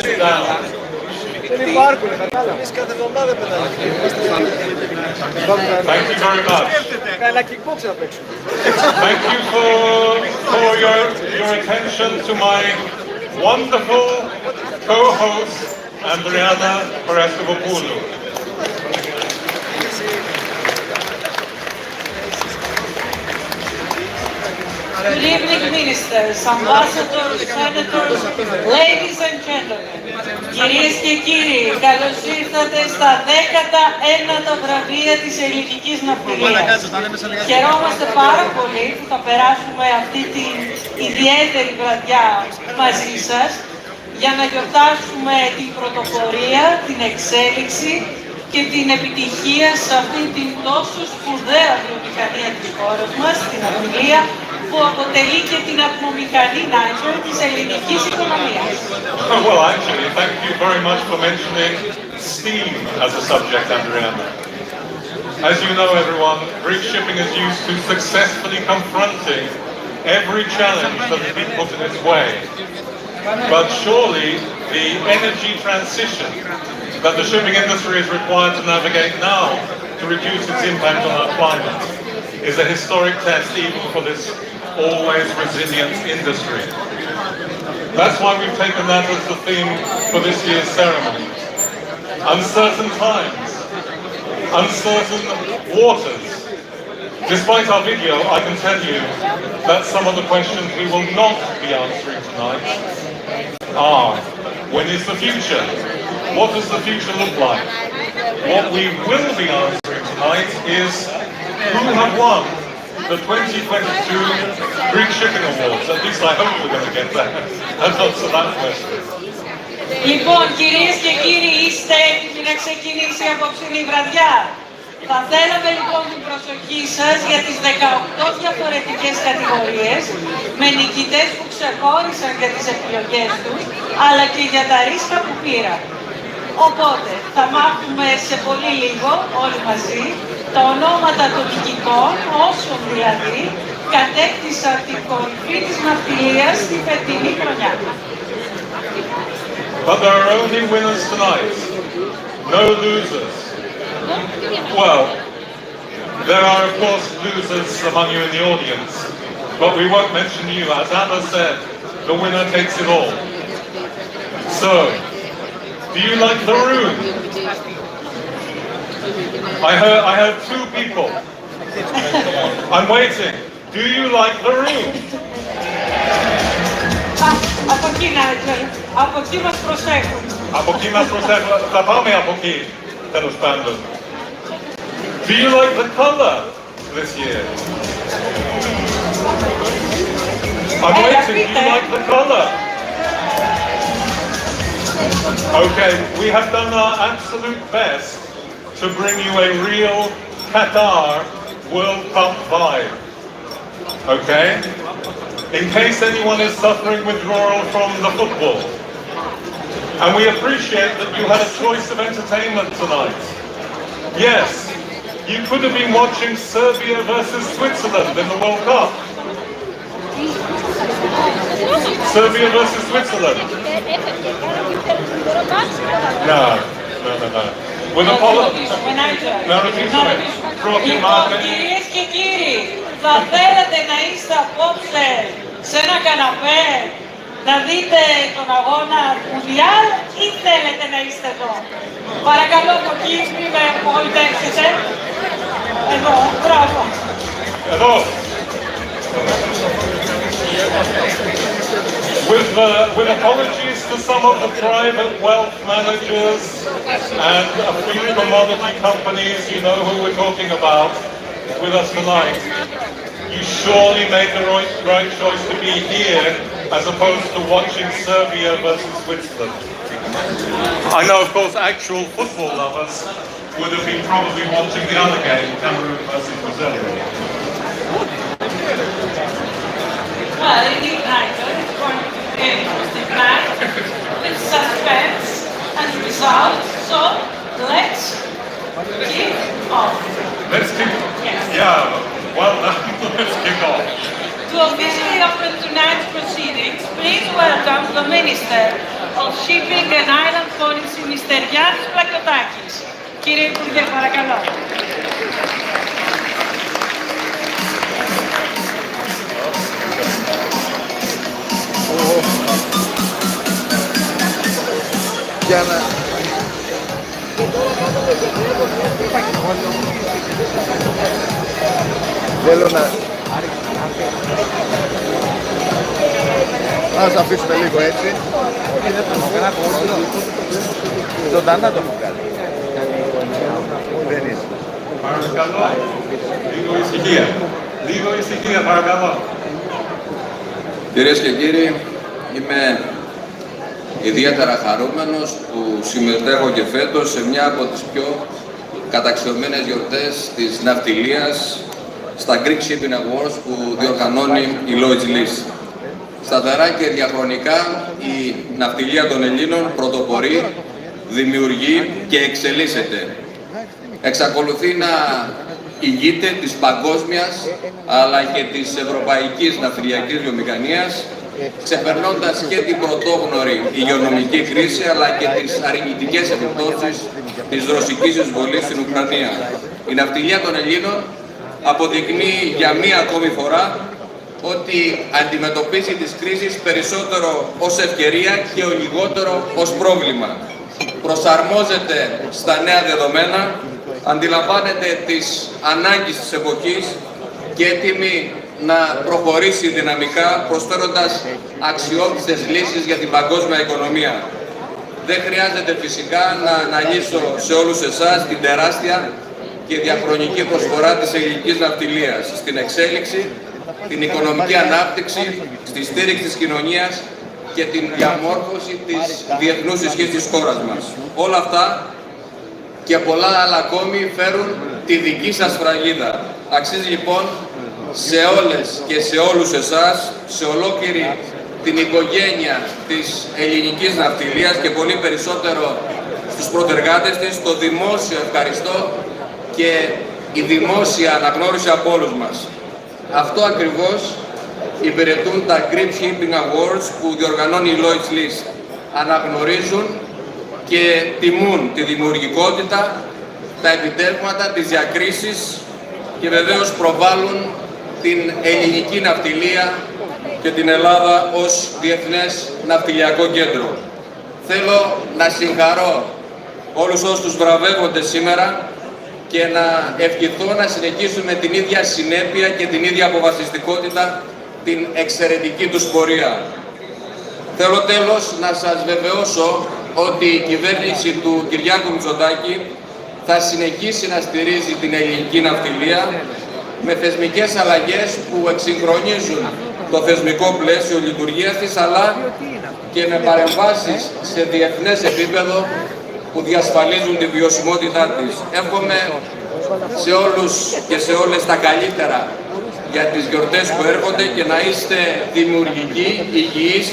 sit down. Δεν υπάρχουν, κατάλαβα. Εμείς κάθε εβδομάδα πετάμε. Thank you very much. Καλά kickbox να παίξουμε. Thank you for your attention to my wonderful co-host, Andriana Paraskevopoulos. Good evening, ministers, ambassadors, senators, ladies and gentlemen. Κυρίες και κύριοι, καλώς ήρθατε στα 19ο βραβεία της ελληνικής ναυτιλίας. Χαιρόμαστε πάρα πολύ που θα περάσουμε αυτή την ιδιαίτερη βραδιά μαζί σας για να γιορτάσουμε την πρωτοπορία, την εξέλιξη και την επιτυχία σε αυτή την τόσο σπουδαία βιομηχανία της χώρας μας, την ναυτιλία, που αποτελεί και την ατμομηχανή της ελληνικής οικονομίας. Well, actually, thank you very much for mentioning steam as a subject, Andriana. As you know, everyone, Greek shipping is used to successfully confronting every challenge that has been put in its way. But surely the energy transition that the shipping industry is required to navigate now to reduce its impact on our climate is a historic test even for this always resilient industry. That's why we've taken that as the theme for this year's ceremony. Uncertain times, uncertain waters. Despite our video, I can tell you that some of the questions we will not be answering tonight are: when is the future? What does the future look like? What we will be answering tonight is who have won the 2022 Greek Shipping Awards. At least I hope we're going to get that. That's answer that question. Λοιπόν, κυρίες και κύριοι, είστε έτοιμοι να ξεκινήσει η απόψινή βραδιά? Θα θέλαμε λοιπόν την προσοχή σας για τις 18 διαφορετικές κατηγορίες με νικητές που ξεχώρισαν για τις επιλογές τους, αλλά και για τα ρίσκα που πήραν. Οπότε, θα μάθουμε σε πολύ λίγο, όλοι μαζί, τα ονόματα των νικητών, όσων δηλαδή κατέκτησαν την κορυφή της ναυτιλίας στη φετινή χρονιά. But there are only winners tonight, no losers. Well, there are of course losers among you in the audience, but we won't mention you. As Anna said, the winner takes it all. So, do you like the room? I heard two people. I'm waiting. Do you like the room? Από εκεί να από εκεί μας προσέχουν. Από εκεί μας προσέχουν. Θα πάμε από εκεί, τέλος πάντων. Do you like the color this year? I'm waiting. Do you like the color? Okay, we have done our absolute best to bring you a real Qatar World Cup vibe. Okay? In case anyone is suffering withdrawal from the football. And we appreciate that you had a choice of entertainment tonight. Yes, you could have been watching Serbia versus Switzerland in the World Cup. Serbia versus Switzerland. No. With a Λοιπόν, κυρίες και κύριοι, θα θέλατε να είστε απόψε σε ένα καναπέ να δείτε τον αγώνα Μουντιάλ ή θέλετε να είστε εδώ? Παρακαλώ από εκεί, μην με απογοητεύσετε. Εδώ, μπράβο. Εδώ. With apologies to some of the private wealth managers and a few commodity companies, you know who we're talking about, with us tonight, you surely made the right choice to be here as opposed to watching Serbia versus Switzerland. I know, of course, actual football lovers would have been probably watching the other game, Cameroon versus Brazil. Well, indeed, Nigel, it's going to be a interesting match with suspense and results. So, let's kick off. Let's kick off. Yes. Yeah, well done. Let's kick off. To officially open tonight's proceedings, please welcome the Minister of Shipping and Island Policy, Mr. Γιάννης Πλακιωτάκης. Κύριε Υπουργέ, παρακαλώ. Για να... Θέλω να... Ας αφήσουμε λίγο έτσι. Όχι, δεν το κάνω. Ζωντανά το βγάλει. Δεν είσαι. Παρακαλώ. Λίγο ησυχία. Λίγο ησυχία, παρακαλώ. Κυρίες και κύριοι, είμαι ιδιαίτερα χαρούμενος που συμμετέχω και φέτος σε μια από τις πιο καταξιωμένες γιορτές της ναυτιλίας στα Greek Shipping Awards που διοργανώνει η Lloyds. Σταθερά και διαχρονικά η ναυτιλία των Ελλήνων πρωτοπορεί, δημιουργεί και εξελίσσεται. Εξακολουθεί να ηγείται της παγκόσμιας αλλά και της ευρωπαϊκής ναυτιλιακής βιομηχανίας, ξεπερνώντας και την πρωτόγνωρη υγειονομική κρίση αλλά και τις αρνητικές επιπτώσεις της ρωσικής εισβολής στην Ουκρανία. Η ναυτιλία των Ελλήνων αποδεικνύει για μία ακόμη φορά ότι αντιμετωπίζει τις κρίσεις περισσότερο ως ευκαιρία και λιγότερο ως πρόβλημα. Προσαρμόζεται στα νέα δεδομένα, αντιλαμβάνεται τις ανάγκες της εποχής και έτοιμη να προχωρήσει δυναμικά, προσφέροντας αξιόπιστες λύσεις για την παγκόσμια οικονομία. Δεν χρειάζεται φυσικά να αναλύσω σε όλους εσάς την τεράστια και διαχρονική προσφορά της ελληνικής ναυτιλίας στην εξέλιξη, την οικονομική ανάπτυξη, στη στήριξη της κοινωνίας και την διαμόρφωση της διεθνούς ισχύς της χώρας μας. Όλα αυτά και πολλά άλλα ακόμη φέρουν τη δική σας φραγίδα. Αξίζει λοιπόν σε όλες και σε όλους εσάς, σε ολόκληρη την οικογένεια της ελληνικής ναυτιλίας και πολύ περισσότερο στους προτεργάτες της, το δημόσιο ευχαριστώ και η δημόσια αναγνώριση από όλους μας. Αυτό ακριβώς υπηρετούν τα Greek Shipping Awards που διοργανώνει η Lloyds. Αναγνωρίζουν και τιμούν τη δημιουργικότητα, τα επιτεύγματα, τις διακρίσεις και βεβαίως προβάλλουν την ελληνική ναυτιλία και την Ελλάδα ως διεθνές ναυτιλιακό κέντρο. Θέλω να συγχαρώ όλους όσους βραβεύονται σήμερα και να ευχηθώ να συνεχίσουμε την ίδια συνέπεια και την ίδια αποφασιστικότητα την εξαιρετική τους πορεία. Θέλω τέλος να σας βεβαιώσω ότι η κυβέρνηση του Κυριάκου Μητσοτάκη θα συνεχίσει να στηρίζει την ελληνική ναυτιλία με θεσμικές αλλαγές που εξυγχρονίζουν το θεσμικό πλαίσιο λειτουργίας της, αλλά και με παρεμβάσεις σε διεθνές επίπεδο που διασφαλίζουν τη βιωσιμότητά της. Εύχομαι σε όλους και σε όλες τα καλύτερα για τις γιορτές που έρχονται και να είστε δημιουργικοί, υγιείς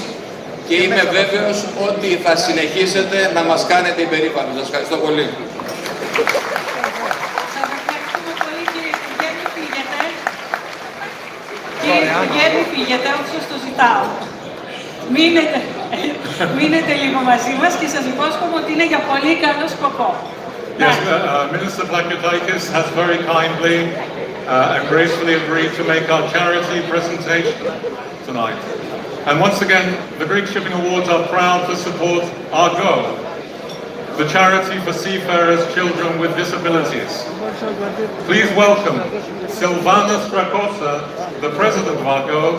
και είμαι βέβαιος ότι θα συνεχίσετε να μας κάνετε υπερήφανοι. Σας ευχαριστώ πολύ. Κύριε Υπουργέ, μην φύγετε, όπως σας το ζητάω. Μείνετε λίγο μαζί μας και σας υπόσχομαι ότι είναι για πολύ καλό σκοπό. Yes, Minister Plakiotakis has very kindly and gracefully agreed to make our charity presentation tonight. And once again, the Greek Shipping Awards are proud to support our goal, the charity for seafarers' children with disabilities. Please welcome Silvana Strakosa, the president of our goal,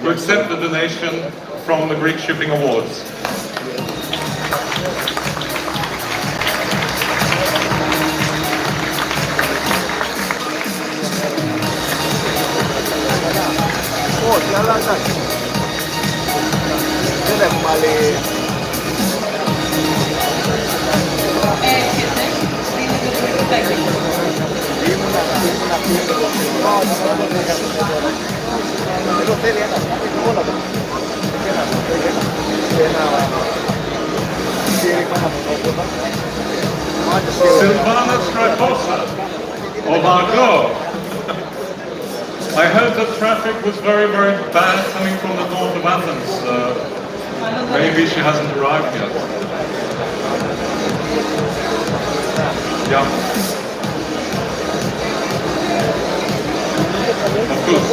to accept the donation from the Greek Shipping Awards. Όχι, αλλά εντάξει. Δεν έχουμε άλλη... Έρχεται, στείλετε το πλακιωτάκι. Εδώ θέλει ένα, όλα τα. Silvana Strakosa of Argo. I heard that traffic was very, very bad coming from the north of Athens Maybe she hasn't arrived yet. Yeah. Of course.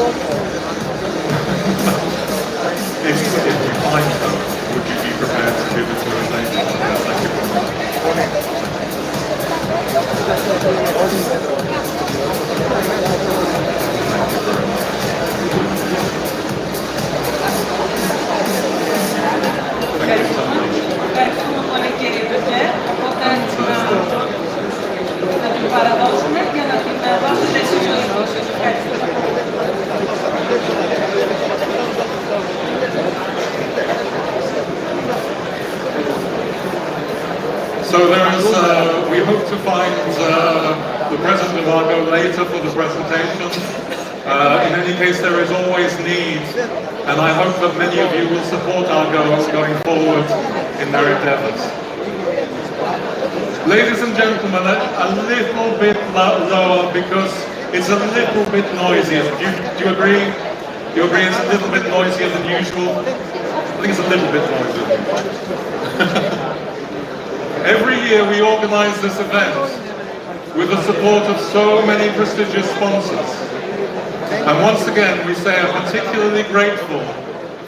If you find her, would you be prepared to give it to her later? Yes, thank you very much. Ευχαριστούμε πολύ κύριε Υπουργέ. Οπότε να την παραδώσουμε και να την δώσετε εσείς ο ίδιος. Ευχαριστώ. So we hope to find the President of Argo later for the presentation. In any case, there is always need, and I hope that many of you will support Argo going forward in their endeavors. Ladies and gentlemen, a little bit lower because it's a little bit noisier. Do you agree? Do you agree it's a little bit noisier than usual? I think it's a little bit noisier. Every year we organize this event with the support of so many prestigious sponsors. And once again, we say a particularly grateful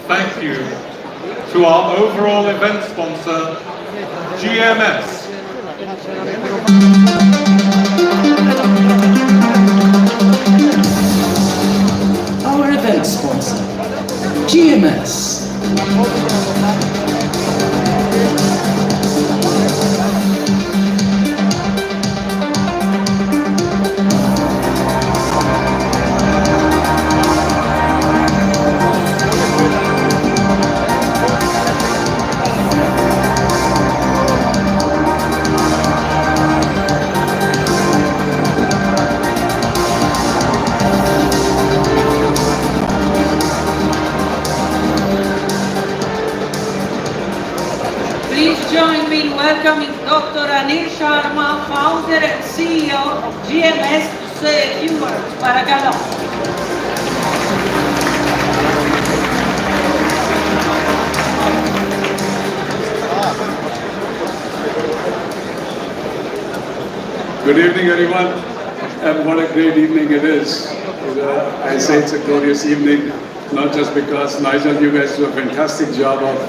thank you to our overall event sponsor, GMS. Our event sponsor, GMS. Please join me in welcoming Dr. Anil Sharma, founder and CEO of GMS, to say a few words. Παρακαλώ. Good evening, everyone, and what a great evening it is. I say it's a glorious evening, not just because Nigel, you guys do a fantastic job of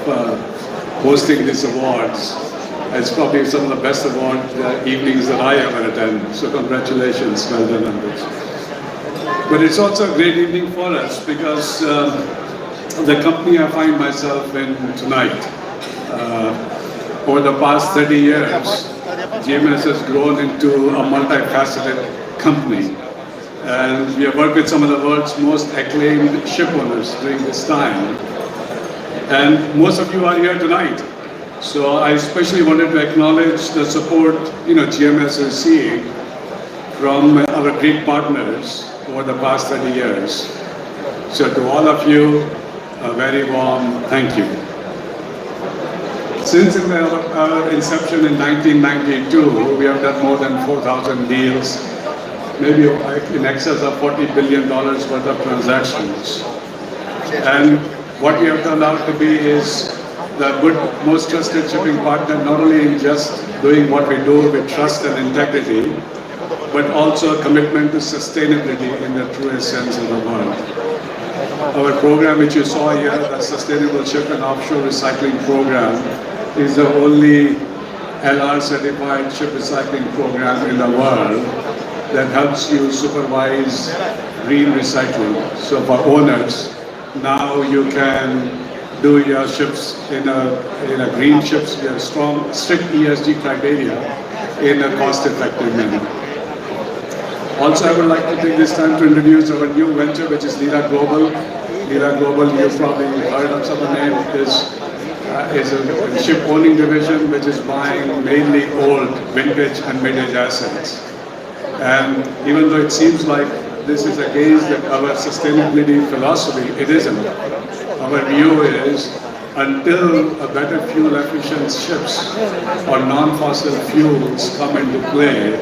hosting these awards. It's probably some of the best award evenings that I ever attend. So congratulations, well done on this. But it's also a great evening for us because the company I find myself in tonight, over the past 30 years, GMS has grown into a multifaceted company. And we have worked with some of the world's most acclaimed ship owners during this time. And most of you are here tonight. So I especially wanted to acknowledge the support GMS is seeing from our great partners over the past 30 years. So to all of you, a very warm thank you. Since our inception in 1992, we have done more than 4,000 deals, maybe in excess of $40 billion worth of transactions. And what we have turned out to be is the most trusted shipping partner, not only in just doing what we do with trust and integrity, but also a commitment to sustainability in the truest sense of the word. Our program, which you saw here, the Sustainable Ship and Offshore Recycling Program, is the only LR certified ship recycling program in the world that helps you supervise green recycling. So for owners, now you can do your ships in a green ships, we have strong, strict ESG criteria in a cost-effective manner. Also, I would like to take this time to introduce our new venture, which is Lira Global. Lira Global, you've probably heard of some of the name, is a ship owning division which is buying mainly old, vintage and vintage assets. And even though it seems like this is against our sustainability philosophy, it isn't. Our view is until a better fuel efficient ships or non-fossil fuels come into play,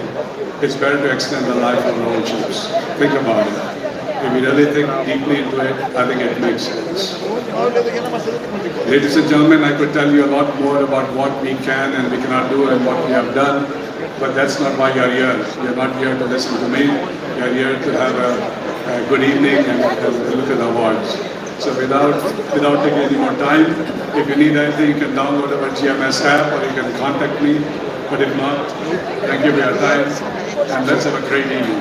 it's better to extend the life of our old ships. Think about it. If you really think deeply into it, I think it makes sense. Ladies and gentlemen, I could tell you a lot more about what we can and we cannot do and what we have done, but that's not why you're here. You're not here to listen to me. You're here to have a good evening and look at the awards. So without taking any more time, if you need anything, you can download our GMS app or you can contact me. But if not, thank you for your time and let's have a great evening.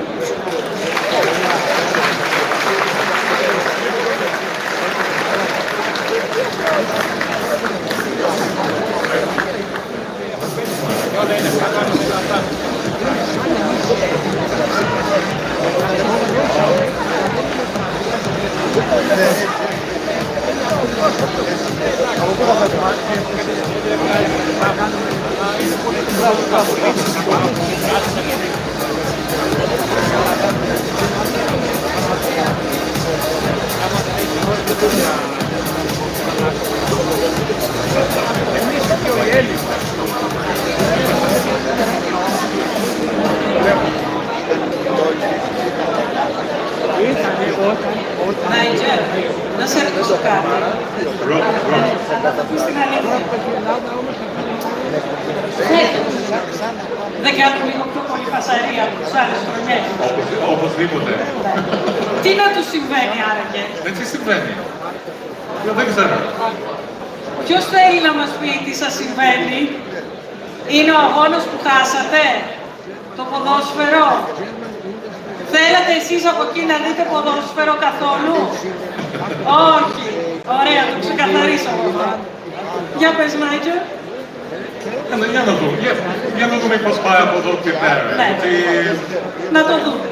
Νάιτζερ, να σε ρωτήσω κάτι. Στην αλήθεια. Δεν κάνουν λίγο πιο πολύ φασαρία από τους άλλες χρονιές. Οπωσδήποτε. Τι να τους συμβαίνει άραγε? Τι συμβαίνει? Δεν ξέρω. Ποιος θέλει να μας πει τι σας συμβαίνει? Είναι ο αγώνας που χάσατε? Το ποδόσφαιρο? Θέλατε εσείς από εκεί να δείτε ποδόσφαιρο καθόλου? Όχι. Ωραία, το ξεκαθαρίσαμε αυτό. Για πες, Νάιτζερ. Για να δούμε πώς πάει από εδώ και πέρα. Ναι. Να το δούμε.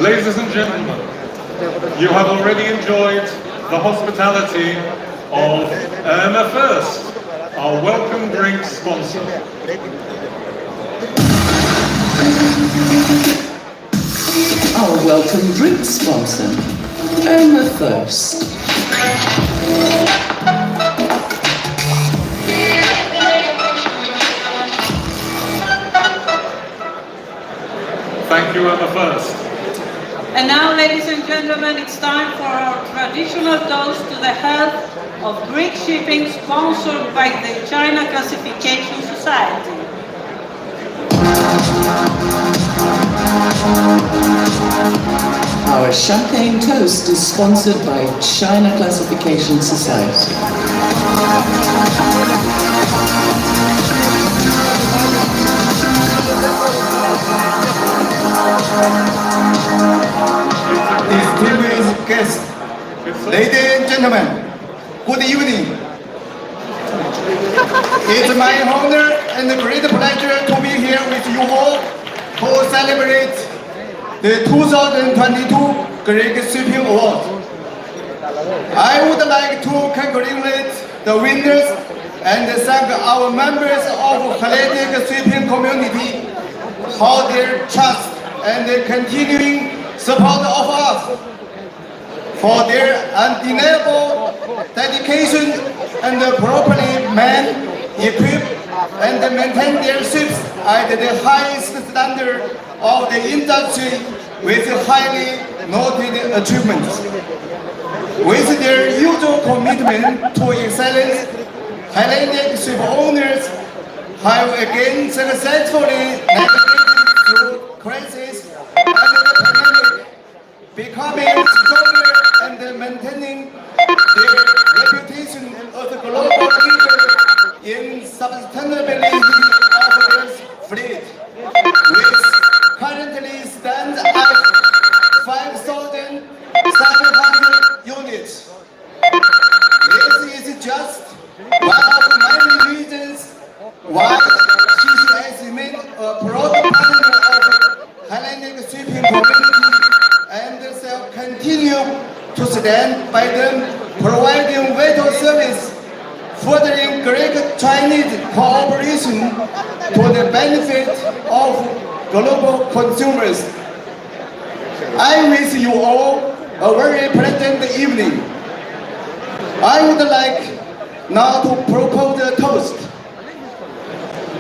Ladies and gentlemen, you have already enjoyed the hospitality of Irma First, our welcome drink sponsor. Our welcome drink sponsor, Irma First. Thank you, Irma First. And now, ladies and gentlemen, it's time for our traditional toast to the health of Greek shipping, sponsored by the China Classification Society. Our champagne toast is sponsored by China Classification Society. Distinguished guests, ladies and gentlemen, good evening. It's my honor and great pleasure to be here with you all to celebrate the 2022 Greek Shipping Award. I would like to congratulate the winners and thank our members of Hellenic Shipping community for their trust and their continuing support of us, for their undeniable dedication and properly man, equip, and maintain their ships at the highest standard of the industry with highly noted achievements. With their usual commitment to excellence, Hellenic ship owners have again successfully navigated through crisis and the pandemic, becoming stronger and maintaining their reputation as a global leader in sustainability of their fleet, which currently stands at 5,700 units. This is just one of many reasons why CCS remains a proud partner of Hellenic shipping community and shall continue to stand by them, providing vital service, furthering Greek-Chinese cooperation to the benefit of global consumers. I wish you all a very pleasant evening. I would like now to propose a toast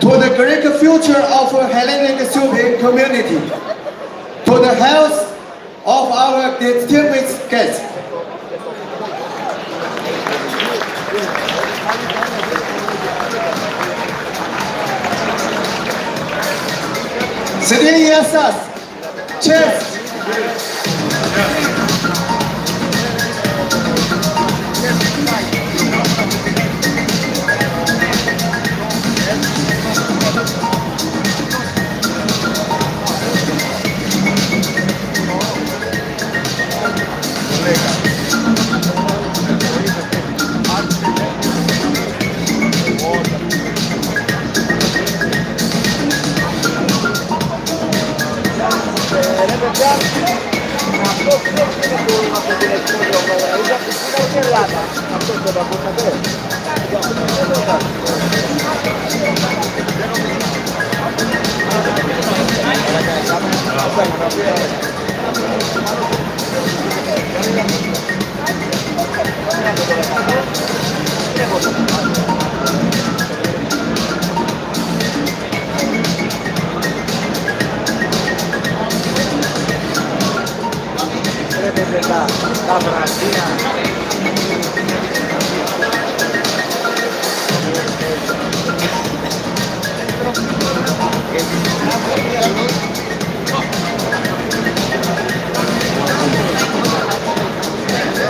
to the Greek future of Hellenic shipping community, to the health of our distinguished guests. Sitting here, sirs. Cheers.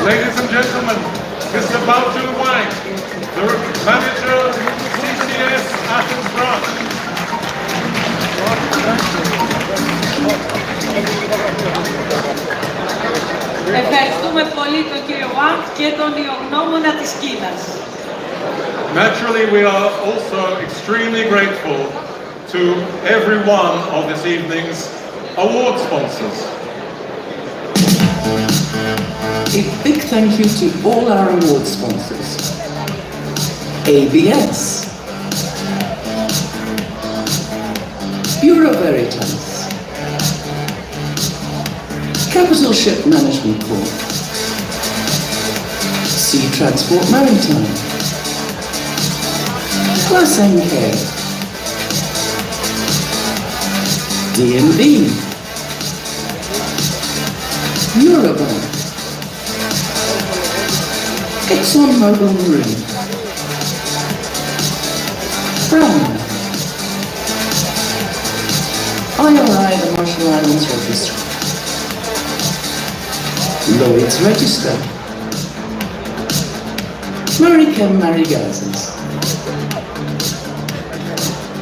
Ladies and gentlemen, Mr. Baoju Wang, the manager of CCS Athens branch. Ευχαριστούμε πολύ τον κύριο Wang και τον ιογνώμονα της Κίνας. Naturally, we are also extremely grateful to every one of this evening's award sponsors. A big thank you to all our award sponsors. ABS, Bureau Veritas, Capital Ship Management Corp, Sea Transport Maritime, Class NK, D&B, Eurobank, ExxonMobil Marine, Brown, IRI, the Marshall Islands Register, Lloyds Register, Marichem Marigazes,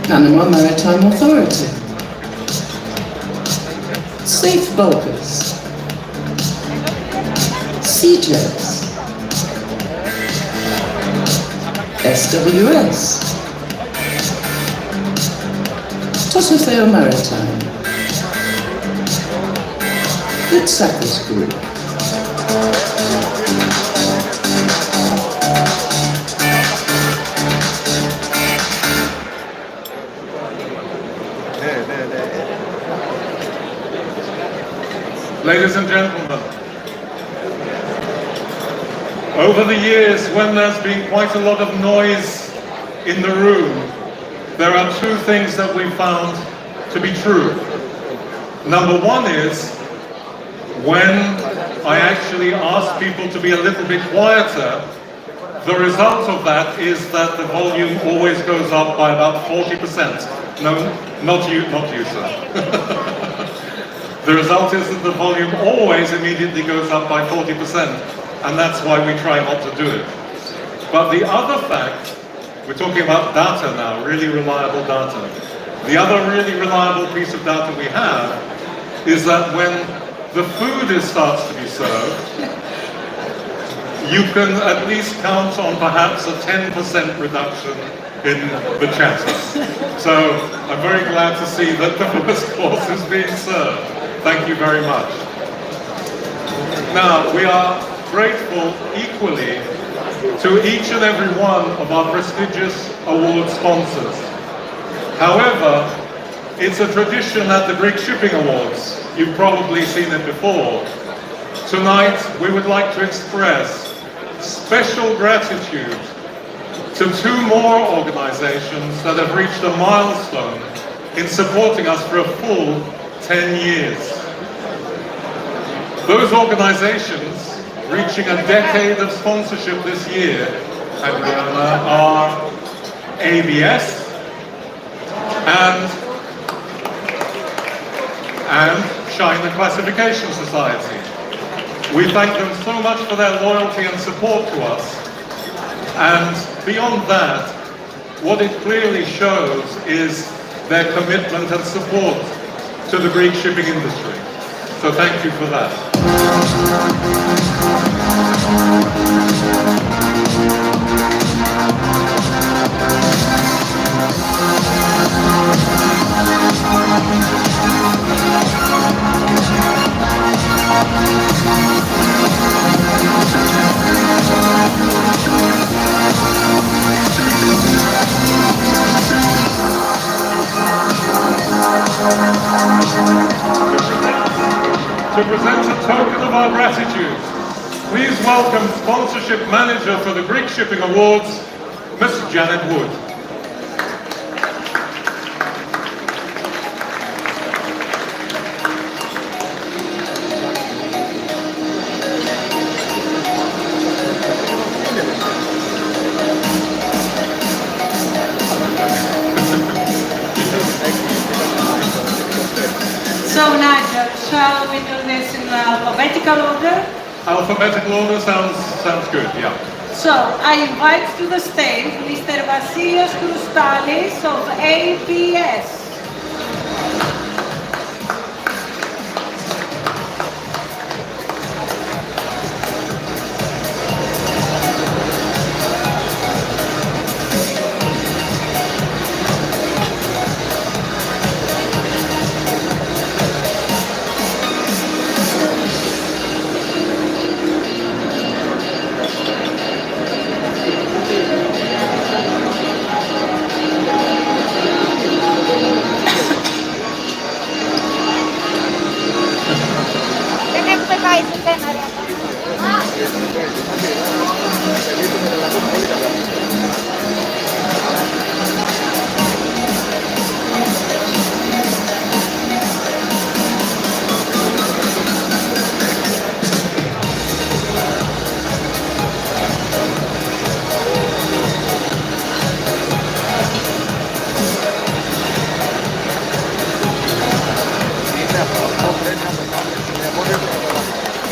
Panama Maritime Authority, Safe Bulkers, CJES, SWS, Tosofeo Maritime, Good Sackers Group, Ladies and gentlemen, over the years when there's been quite a lot of noise in the room, there are two things that we found to be true. Number one is, when I actually ask people to be a little bit quieter, the result of that is that the volume always goes up by about 40%. No, not you, sir. The result is that the volume always immediately goes up by 40%, and that's why we try not to do it. But the other fact, we're talking about data now, really reliable data. The other really reliable piece of data we have is that when the food starts to be served, you can at least count on perhaps a 10% reduction in the chatter. So I'm very glad to see that the first course is being served. Thank you very much. Now, we are grateful equally to each and every one of our prestigious award sponsors. However, it's a tradition at the Greek Shipping Awards. You've probably seen it before. Tonight, we would like to express special gratitude to two more organizations that have reached a milestone in supporting us for a full 10 years. Those organizations reaching a decade of sponsorship this year are ABS and China Classification Society. We thank them so much for their loyalty and support to us. And beyond that, what it clearly shows is their commitment and support to the Greek shipping industry. So thank you for that. To present a token of our gratitude, please welcome Sponsorship Manager for the Greek Shipping Awards, Miss Janet Wood. So Nigel, shall we do this in alphabetical order? Alphabetical order sounds good, yeah. So I invite to the stage Mr. Vasilios Kroustalis of ABS.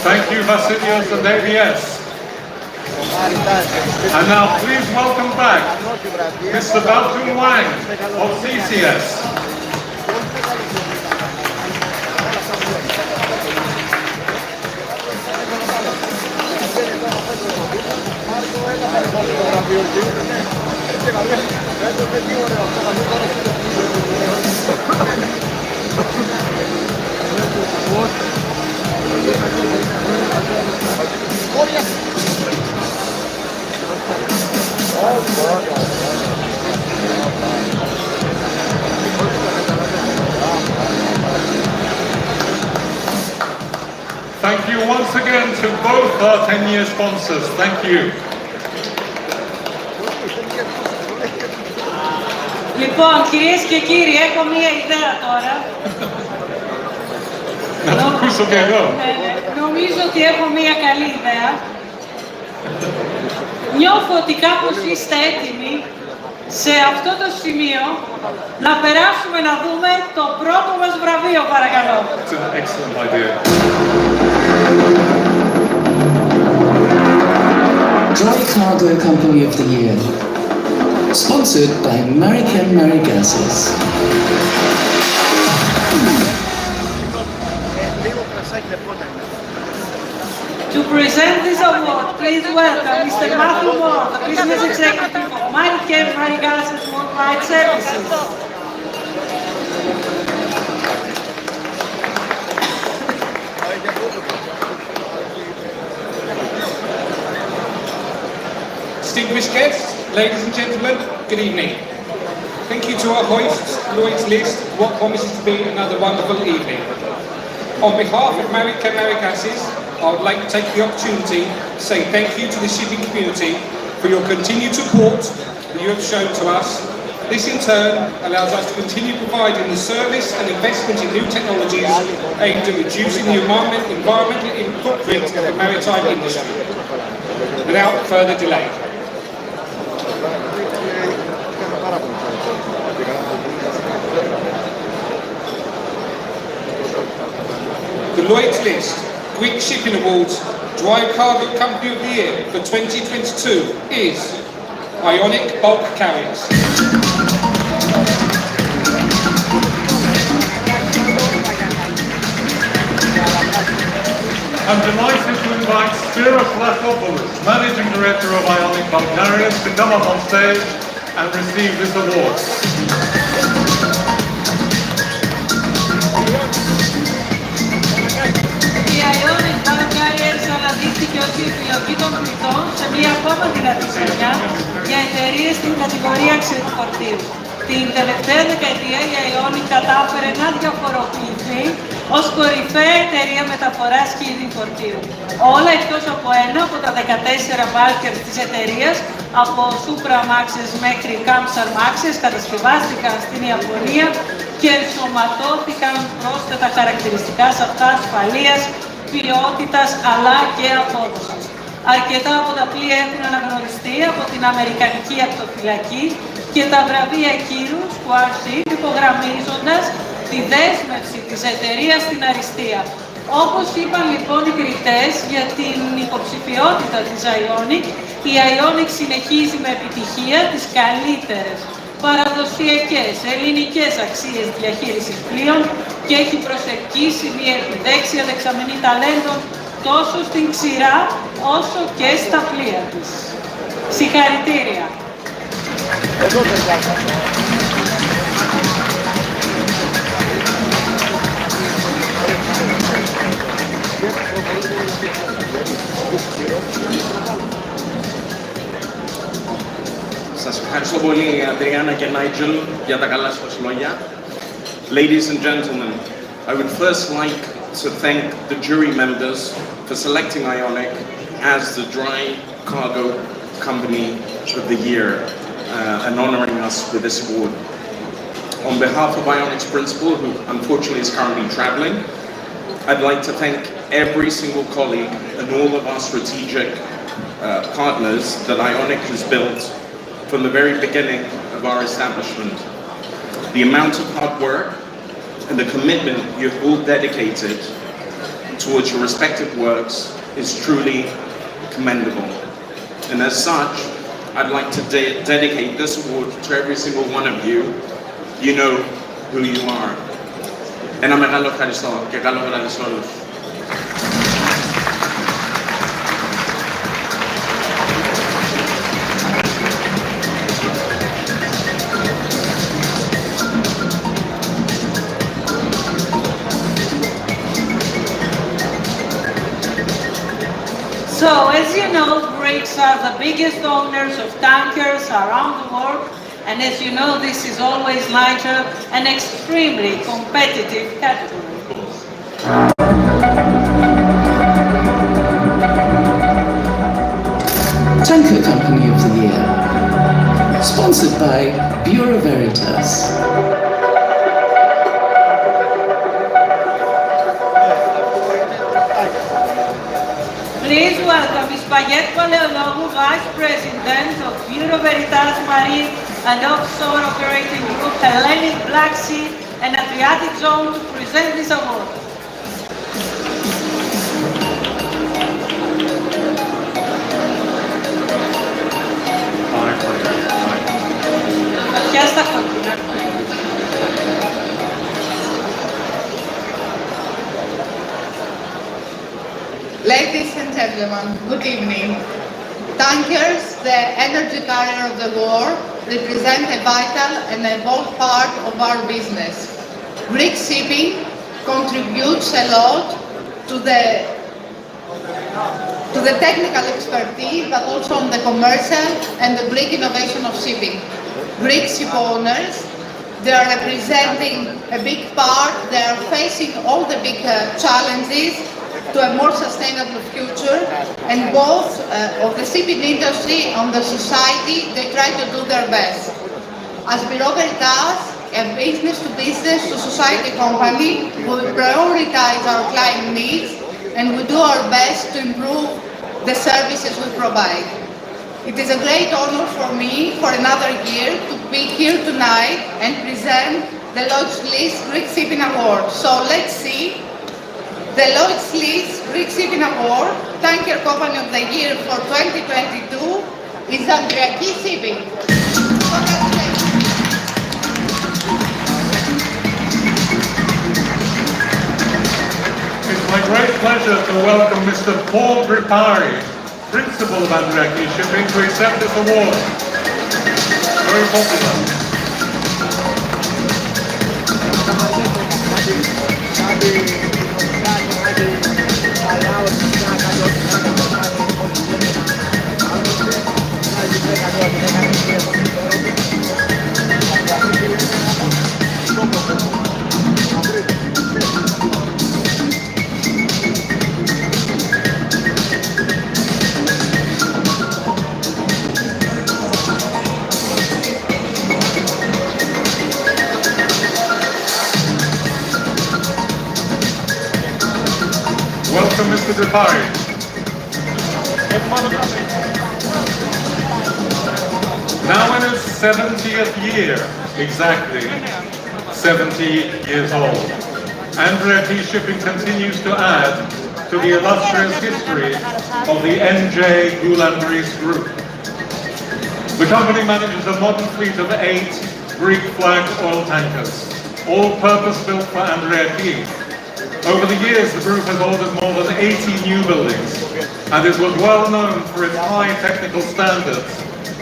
Thank you, Vasilios and ABS. And now please welcome back Mr. Baltun Wang of CCS. Thank you once again to both our 10-year sponsors. Thank you. Λοιπόν, κυρίες και κύριοι, έχω μία ιδέα τώρα. Να το ακούσω και εγώ. Νομίζω ότι έχω μία καλή ιδέα. Νιώθω ότι κάπως είστε έτοιμοι σε αυτό το σημείο να περάσουμε να δούμε το πρώτο μας βραβείο, παρακαλώ. It's an excellent idea. Dry Cargo Company of the Year. Sponsored by Marikem Marigases. To present this award, please welcome Mr. Matthew Moore, the Business Executive of Marikem Marigases Worldwide Services. Distinguished guests, ladies and gentlemen, good evening. Thank you to our hosts, Lloyds List, for what promises to be another wonderful evening. On behalf of Marikem Marigases, I would like to take the opportunity to say thank you to the shipping community for your continued support that you have shown to us This in turn allows us to continue providing the service and investment in new technologies aimed at reducing the environmental footprint of the maritime industry. Without further delay. The Lloyds List Greek Shipping Awards Dry Cargo Company of the Year for 2022 is Ionic Bulk Carriers. I'm delighted to invite Spiros Lafopoulos, Managing Director of Ionic Bulk Carriers, to come up on stage and receive this award. Η Ionic Bulk Carriers αναδείχθηκε ως η επιλογή των κριτών σε μια ακόμα δυνατή χρονιά για εταιρείες στην κατηγορία ξεφορτίου. Την τελευταία δεκαετία η Ionic κατάφερε να διαφοροποιηθεί ως κορυφαία εταιρεία μεταφοράς χίδι φορτίου. Όλα εκτός από ένα από τα 14 bulkers της εταιρείας, από Supramaxes μέχρι Kamsarmaxes, κατασκευάστηκαν στην Ιαπωνία και ενσωματώθηκαν πρόσθετα χαρακτηριστικά σε αυτά ασφαλείας, ποιότητας αλλά και απόδοσης. Αρκετά από τα πλοία έχουν αναγνωριστεί από την Αμερικανική Ακτοφυλακή και τα βραβεία κύρους που άρχισαν υπογραμμίζοντας τη δέσμευση της εταιρείας στην αριστεία. Όπως είπαν λοιπόν οι κριτές για την υποψηφιότητα της Ionic, η Ionic συνεχίζει με επιτυχία τις καλύτερες παραδοσιακές ελληνικές αξίες διαχείρισης πλοίων και έχει προσελκύσει μια επιδέξια δεξαμενή ταλέντων τόσο στην ξηρά όσο και στα πλοία της. Συγχαρητήρια! Σας ευχαριστώ πολύ, Αντριάννα και Νάιτζελ, για τα καλά σας λόγια. Ladies and gentlemen, I would first like to thank the jury members for selecting Ionic as the Dry Cargo Company of the Year and honoring us with this award. On behalf of Ionic's principal, who unfortunately is currently traveling, I'd like to thank every single colleague and all of our strategic partners that Ionic has built from the very beginning of our establishment. The amount of hard work and the commitment you've all dedicated towards your respective works is truly commendable. And as such, I'd like to dedicate this award to every single one of you. You know who you are. Ένα μεγάλο ευχαριστώ και καλό βράδυ σε όλους. So, as you know, Greeks are the biggest owners of tankers around the world, and as you know, this is always larger and extremely competitive category. Tanker Company of the Year, sponsored by Bureau Veritas. Please welcome Spaghetti Paleologu, Vice President of Bureau Veritas Marine and Offshore Operating Group, Hellenic Black Sea and Adriatic Zone, to present this award. Ladies and gentlemen, good evening. Tankers, the energy carrier of the world, represent a vital and evolved part of our business. Greek shipping contributes a lot to the technical expertise, but also on the commercial and the Greek innovation of shipping. Greek ship owners, they are representing a big part, they are facing all the big challenges to a more sustainable future, and both of the shipping industry and the society, they try to do their best. As Bureau Veritas, a business-to-business to society company, we prioritize our client needs and we do our best to improve the services we provide. It is a great honor for me for another year to be here tonight and present the Lloyds List Greek Shipping Award. So let's see. The Lloyds List Greek Shipping Award, Tanker Company of the Year for 2022 is Andreaki Shipping. It's my great pleasure to welcome Mr. Paul Gripari, Principal of Andreaki Shipping, to accept this award. Very popular. Welcome, Mr. Gripari. Now in his 70th year, exactly 70 years old, Andreaki Shipping continues to add to the illustrious history of the NJ Goulandris Group. The company manages a modern fleet of 8 Greek-flagged oil tankers, all purpose-built for Andreaki. Over the years, the group has ordered more than 80 new buildings, and it was well known for its high technical standards,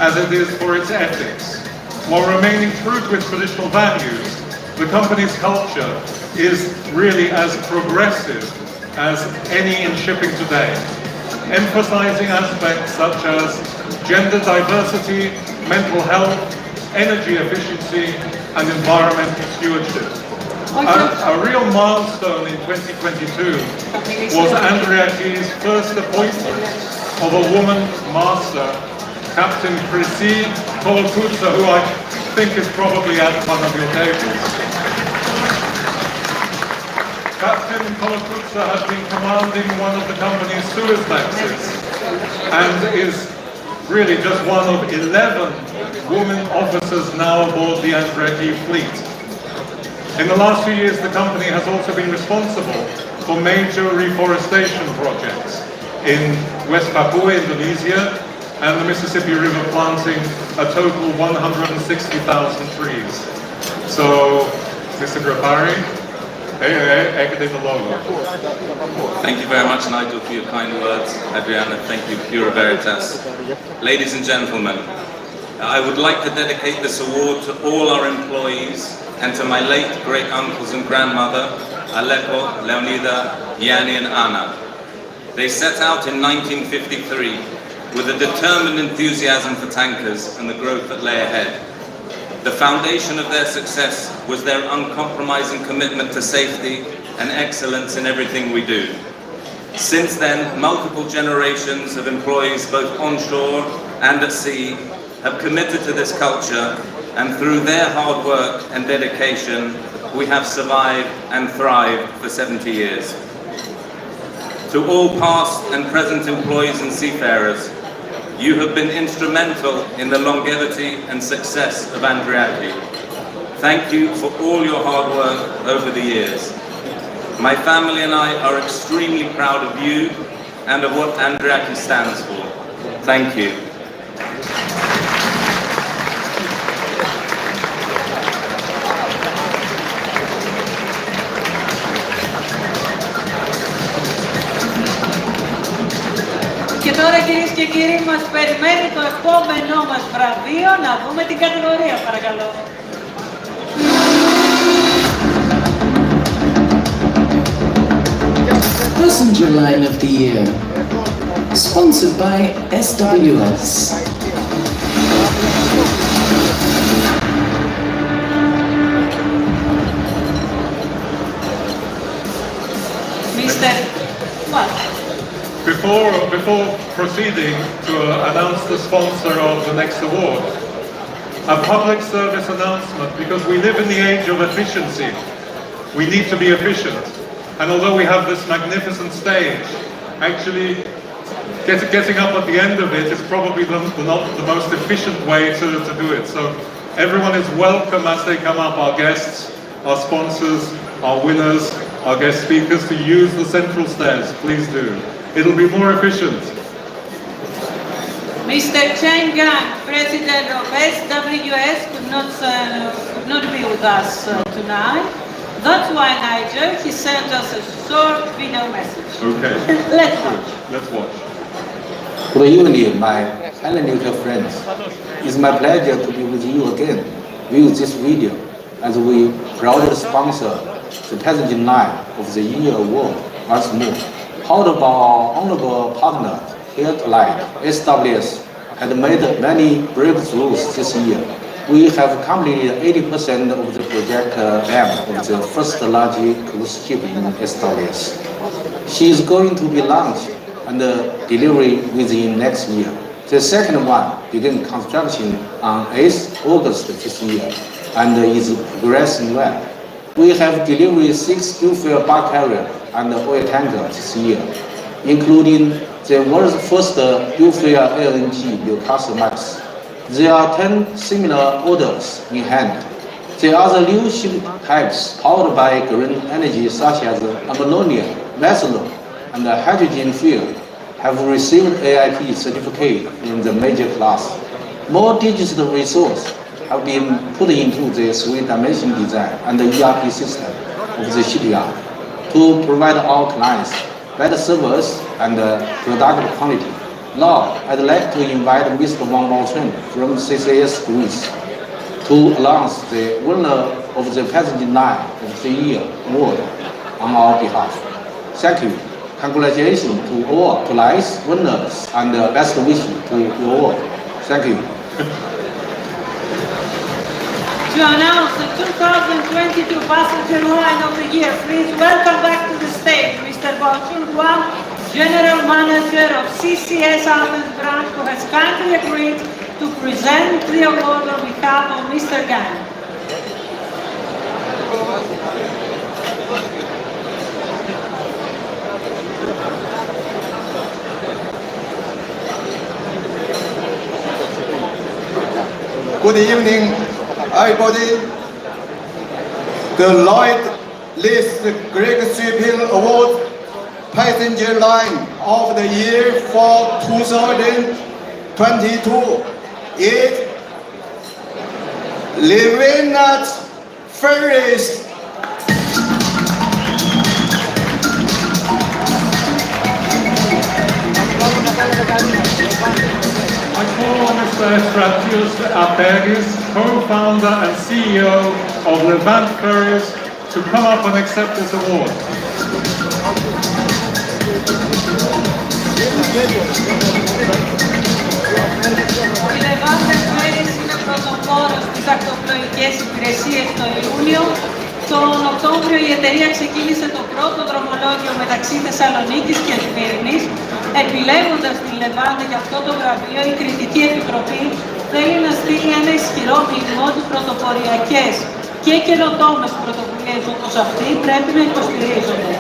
as it is for its ethics. While remaining true to its traditional values, the company's culture is really as progressive as any in shipping today, emphasizing aspects such as gender diversity, mental health, energy efficiency, and environmental stewardship. A real milestone in 2022 was Andreaki's first appointment of a woman master, Captain Prisi Kolokutsa, who I think is probably at one of your tables. Captain Kolokutsa has been commanding one of the company's Suezmaxes and is really just one of 11 women officers now aboard the Andreaki fleet. In the last few years, the company has also been responsible for major reforestation projects in West Papua, Indonesia, and the Mississippi River, planting a total 160,000 trees. So, Mr. Gripari, thank you very much, Nigel, for your kind words. Adriana, thank you, Bureau Veritas. Ladies and gentlemen, I would like to dedicate this award to all our employees and to my late great-uncles and grandmother, Alepo, Leonida, Yanni and Anna. They set out in 1953 with a determined enthusiasm for tankers and the growth that lay ahead. The foundation of their success was their uncompromising commitment to safety and excellence in everything we do. Since then, multiple generations of employees both onshore and at sea have committed to this culture, and through their hard work and dedication, we have survived and thrived for 70 years. To all past and present employees and seafarers, you have been instrumental in the longevity and success of Andreaki. Thank you for all your hard work over the years. My family and I are extremely proud of you and of what Andreaki stands for. Thank you. Και τώρα, κυρίες και κύριοι, μας περιμένει το επόμενό μας βραβείο. Να δούμε την κατηγορία, παρακαλώ. Passenger Line of the Year, sponsored by SWS. Mr. What? Before proceeding to announce the sponsor of the next award, a public service announcement, because we live in the age of efficiency. We need to be efficient. And although we have this magnificent stage, actually getting up at the end of it is probably not the most efficient way to do it. So everyone is welcome as they come up, our guests, our sponsors, our winners, our guest speakers, to use the central stairs. Please do. It'll be more efficient. Mr. Chen Gang, President of SWS, could not be with us tonight. That's why, Nigel, he sent us a short video message. Okay. Let's watch. Let's watch. Good evening, my Hellenic friends. It's my pleasure to be with you again with this video as we proudly sponsor the Passenger Line of the Year Award once more. However, our honorable partner, Lloyds, SWS, had made many breakthroughs this year. We have completed 80% of the project aim of the first large cruise ship in SWS. She is going to be launched and delivery within next year. The second one began construction on 8th August this year and is progressing well. We have delivered 6 dual-fuel bulk carrier and oil tanker this year, including the world's first dual-fuel LNG Newcastle Max. There are 10 similar orders in hand. The other new ship types powered by green energy such as ammonia, methanol, and hydrogen fuel have received AIP certificate in the major class. More digital resources have been put into the three-dimension design and the ERP system of the shipyard to provide our clients better service and product quality. Now, I'd like to invite Mr. Wang Baochun from CCS Greece to announce the winner of the Passenger Line of the Year Award on our behalf. Thank you. Congratulations to all Lloyds winners and best wishes to you all. Thank you. To announce the 2022 Passenger Line of the Year, please welcome back to the stage Mr. Baochun Wang, General Manager of CCS Athens branch, who has kindly agreed to present the award on behalf of Mr. Gang. Good evening, everybody. The Lloyds Great Shipping Award Passenger Line of the Year for 2022 is Levinat Ferries. I call on Mr. Estratios Aperis, co-founder and CEO of Levant Ferries, to come up and accept this award. Η Levant Ferries είναι πρωτοπόρος στις ακτοπλοϊκές υπηρεσίες το Ιούνιο. Τον Οκτώβριο η εταιρεία ξεκίνησε το πρώτο δρομολόγιο μεταξύ Θεσσαλονίκης και Σμύρνης. Επιλέγοντας τη Λεβάντε για αυτό το βραβείο, η Κριτική Επιτροπή θέλει να στείλει ένα ισχυρό μήνυμα ότι πρωτοποριακές και καινοτόμες πρωτοβουλίες όπως αυτή πρέπει να υποστηρίζονται.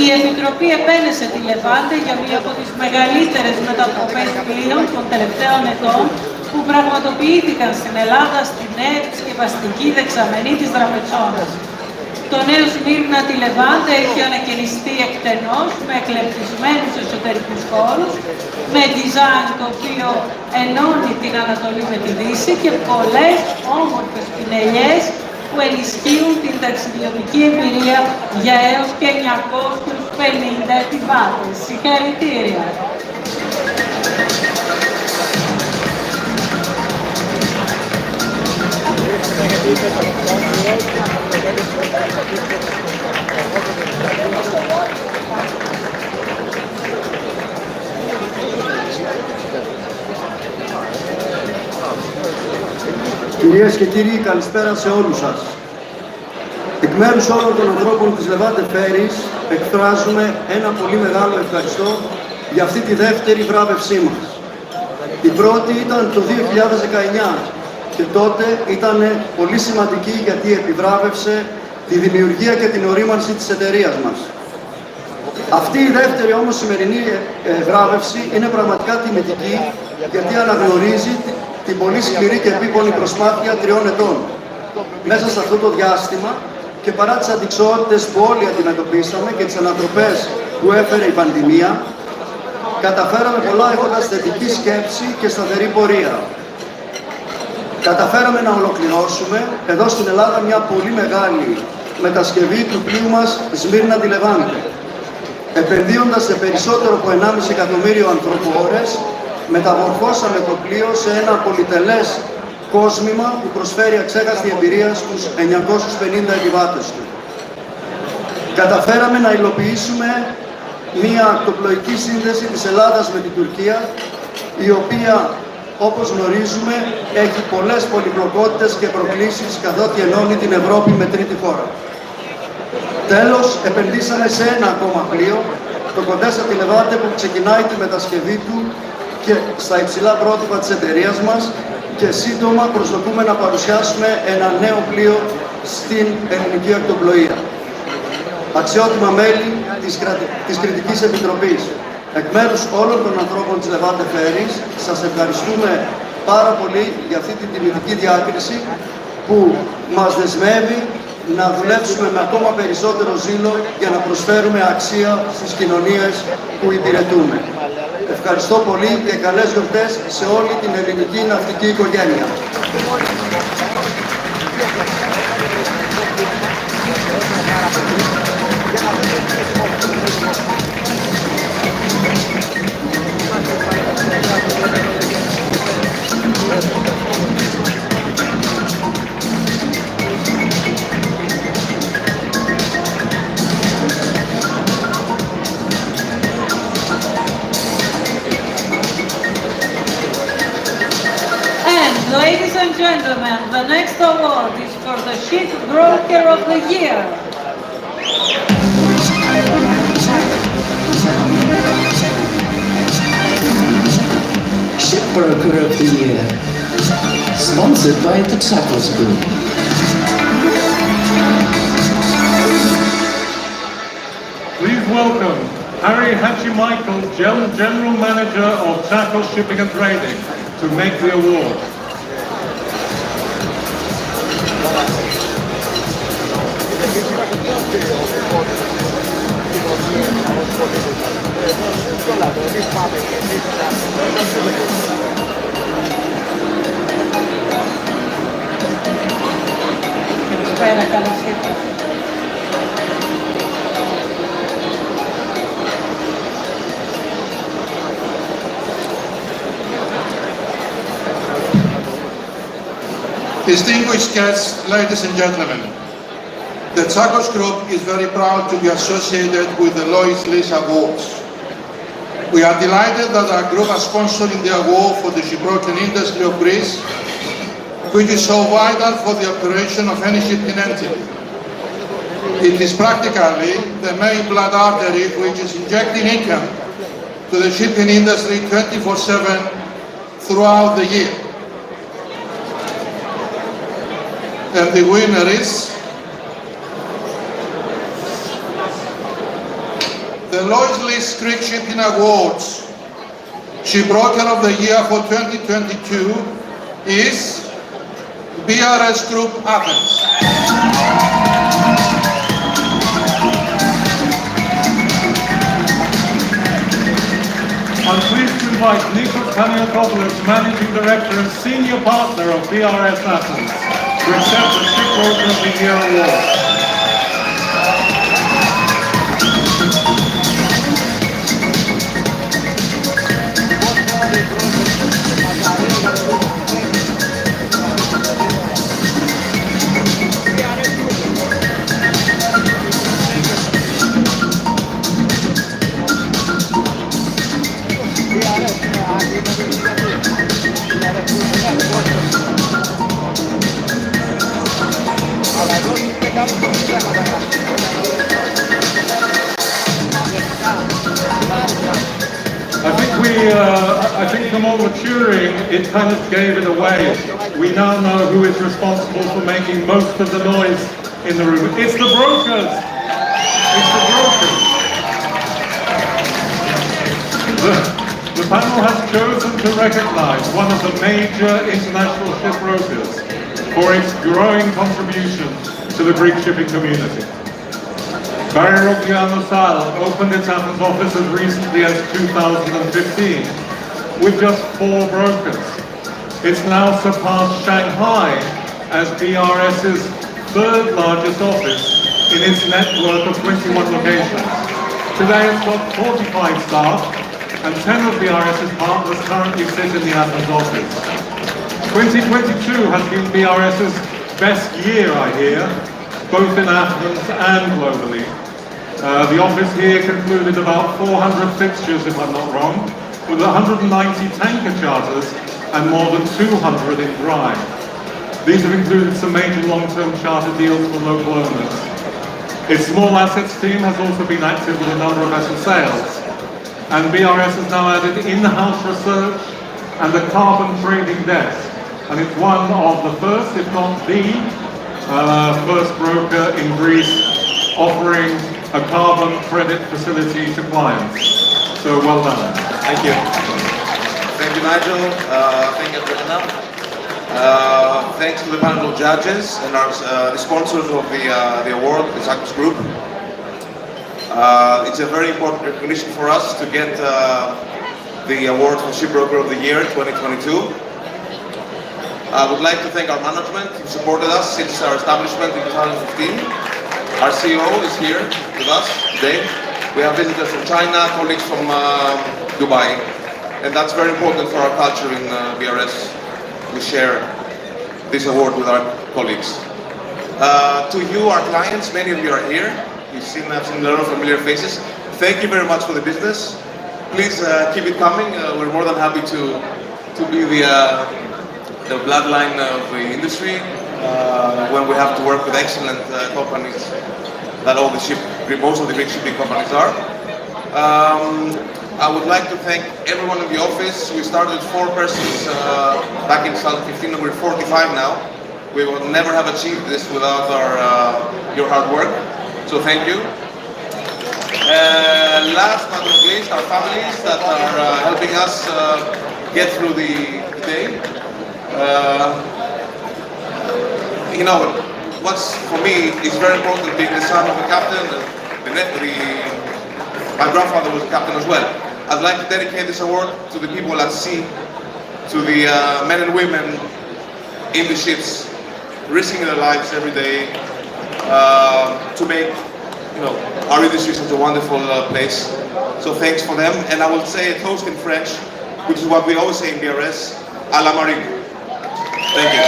Η Επιτροπή επένεσε τη Λεβάντε για μία από τις μεγαλύτερες μετατροπές πλοίων των τελευταίων ετών που πραγματοποιήθηκαν στην Ελλάδα στη νέα επισκευαστική δεξαμενή της Δραπετσόνας. Το νέο Σμύρνα τη Λεβάντε έχει ανακαινιστεί εκτενώς με εκλεπτισμένους εσωτερικούς χώρους, με design το οποίο ενώνει την Ανατολή με τη Δύση και πολλές όμορφες πινελιές που ενισχύουν την ταξιδιωτική εμπειρία για έως και 950 επιβάτες. Συγχαρητήρια! Κυρίες και κύριοι, καλησπέρα σε όλους σας. Εκ μέρους όλων των ανθρώπων της Levant Ferries εκφράζουμε ένα πολύ μεγάλο ευχαριστώ για αυτή τη δεύτερη βράβευσή μας. Η πρώτη ήταν το 2019 και τότε ήταν πολύ σημαντική γιατί επιβράβευσε τη δημιουργία και την ορίμανση της εταιρείας μας. Αυτή η δεύτερη όμως σημερινή βράβευση είναι πραγματικά τιμητική γιατί αναγνωρίζει την πολύ σκληρή και επίπονη προσπάθεια 3 ετών. Μέσα σε αυτό το διάστημα και παρά τις αντιξότητες που όλοι αντιμετωπίσαμε και τις ανατροπές που έφερε η πανδημία, καταφέραμε πολλά έχοντας θετική σκέψη και σταθερή πορεία. Καταφέραμε να ολοκληρώσουμε εδώ στην Ελλάδα μια πολύ μεγάλη μετασκευή του πλοίου μας Σμύρνα τη Λεβάντε. Επενδύοντας σε περισσότερο από 1,5 εκατομμύριο ανθρωπόρες, μεταμορφώσαμε το πλοίο σε ένα πολυτελές κόσμημα που προσφέρει αξέχαστη εμπειρία στους 950 επιβάτες του. Καταφέραμε να υλοποιήσουμε μία ακτοπλοϊκή σύνδεση της Ελλάδας με την Τουρκία, η οποία, όπως γνωρίζουμε, έχει πολλές πολυπλοκότητες και προκλήσεις καθότι ενώνει την Ευρώπη με τρίτη χώρα. Τέλος, επενδύσαμε σε ένα ακόμα πλοίο, το Κοντέσα τη Λεβάντε, που ξεκινάει τη μετασκευή του και στα υψηλά πρότυπα της εταιρείας μας και σύντομα προσδοκούμε να παρουσιάσουμε ένα νέο πλοίο στην ελληνική ακτοπλοεία. Αξιότιμα μέλη της Κριτικής Επιτροπής, εκ μέρους όλων των ανθρώπων της Levante Ferries, σας ευχαριστούμε πάρα πολύ για αυτή την τιμητική διάκριση που μας δεσμεύει να δουλέψουμε με ακόμα περισσότερο ζήλο για να προσφέρουμε αξία στις κοινωνίες που υπηρετούμε. Ευχαριστώ πολύ και καλές γιορτές σε όλη την ελληνική ναυτική οικογένεια. Ladies and gentlemen, the next award is for the Ship Broker of the Year. Ship Broker of the Year, sponsored by the Tackles Group. Please welcome Harry Hatchie-Michael, General Manager of Tackle Shipping and Trading, to make the award. Καλησπέρα, καλώς ήρθατε. Distinguished guests, ladies and gentlemen, the Tsakos Group is very proud to be associated with the Lloyds List Awards. We are delighted that our group is sponsoring the award for the shipbroking industry of Greece, which is so vital for the operation of any shipping entity. It is practically the main blood artery which is injecting income to the shipping industry 24/7 throughout the year. And the winner is the Lloyds List Greek Shipping Awards. Shipbroker of the Year for 2022 is BRS Group Athens. I'm pleased to invite Nikos Kaniakopoulos, Managing Director and Senior Partner of BRS Athens, to accept the Shipbroker of the Year award. I think from all the touring, it kind of gave it away. We now know who is responsible for making most of the noise in the room. It's the brokers. It's the brokers. The panel has chosen to recognize one of the major international shipbrokers for its growing contribution to the Greek shipping community. Barry Sal opened its Athens office as recently as 2015 with just 4 brokers. It's now surpassed Shanghai as BRS's 3rd largest office in its network of 21 locations. Today it's got 45 staff and 10 of BRS's partners currently sit in the Athens office. 2022 has been BRS's best year, I hear, both in Athens and globally. The office here concluded about 400 fixtures, if I'm not wrong, with 190 tanker charters and more than 200 in dry. These have included some major long-term charter deals for local owners. Its small assets team has also been active with a number of vessel sales. And BRS has now added in-house research and a carbon trading desk. And it's one of the first, if not the first broker in Greece offering a carbon credit facility to clients. So well done. Thank you. Thank you, Nigel. Thank you, Adriana. Thanks to the panel of judges and our the sponsors of the award, the Tsakos Group. It's a very important recognition for us to get the award for Shipbroker of the Year 2022. I would like to thank our management who supported us since our establishment in 2015. Our CEO is here with us today. We have visitors from China, colleagues from Dubai, and that's very important for our culture in BRS. We share this award with our colleagues. To you, our clients, many of you are here. I've seen a lot of familiar faces. Thank you very much for the business. Please keep it coming. We're more than happy to be the bloodline of the industry when we have to work with excellent companies that most of the big shipping companies are. I would like to thank everyone in the office. We started with 4 persons back in 2015 and we're 45 now. We would never have achieved this without your hard work. So thank you. Last but not least, our families that are helping us get through the day. You know, what's for me is very important being the son of a captain. My grandfather was a captain as well. I'd like to dedicate this award to the people at sea, to the men and women in the ships, risking their lives every day to make our industry such a wonderful place. So thanks for them. And I will say a toast in French, which is what we always say in BRS, à la marine. Thank you.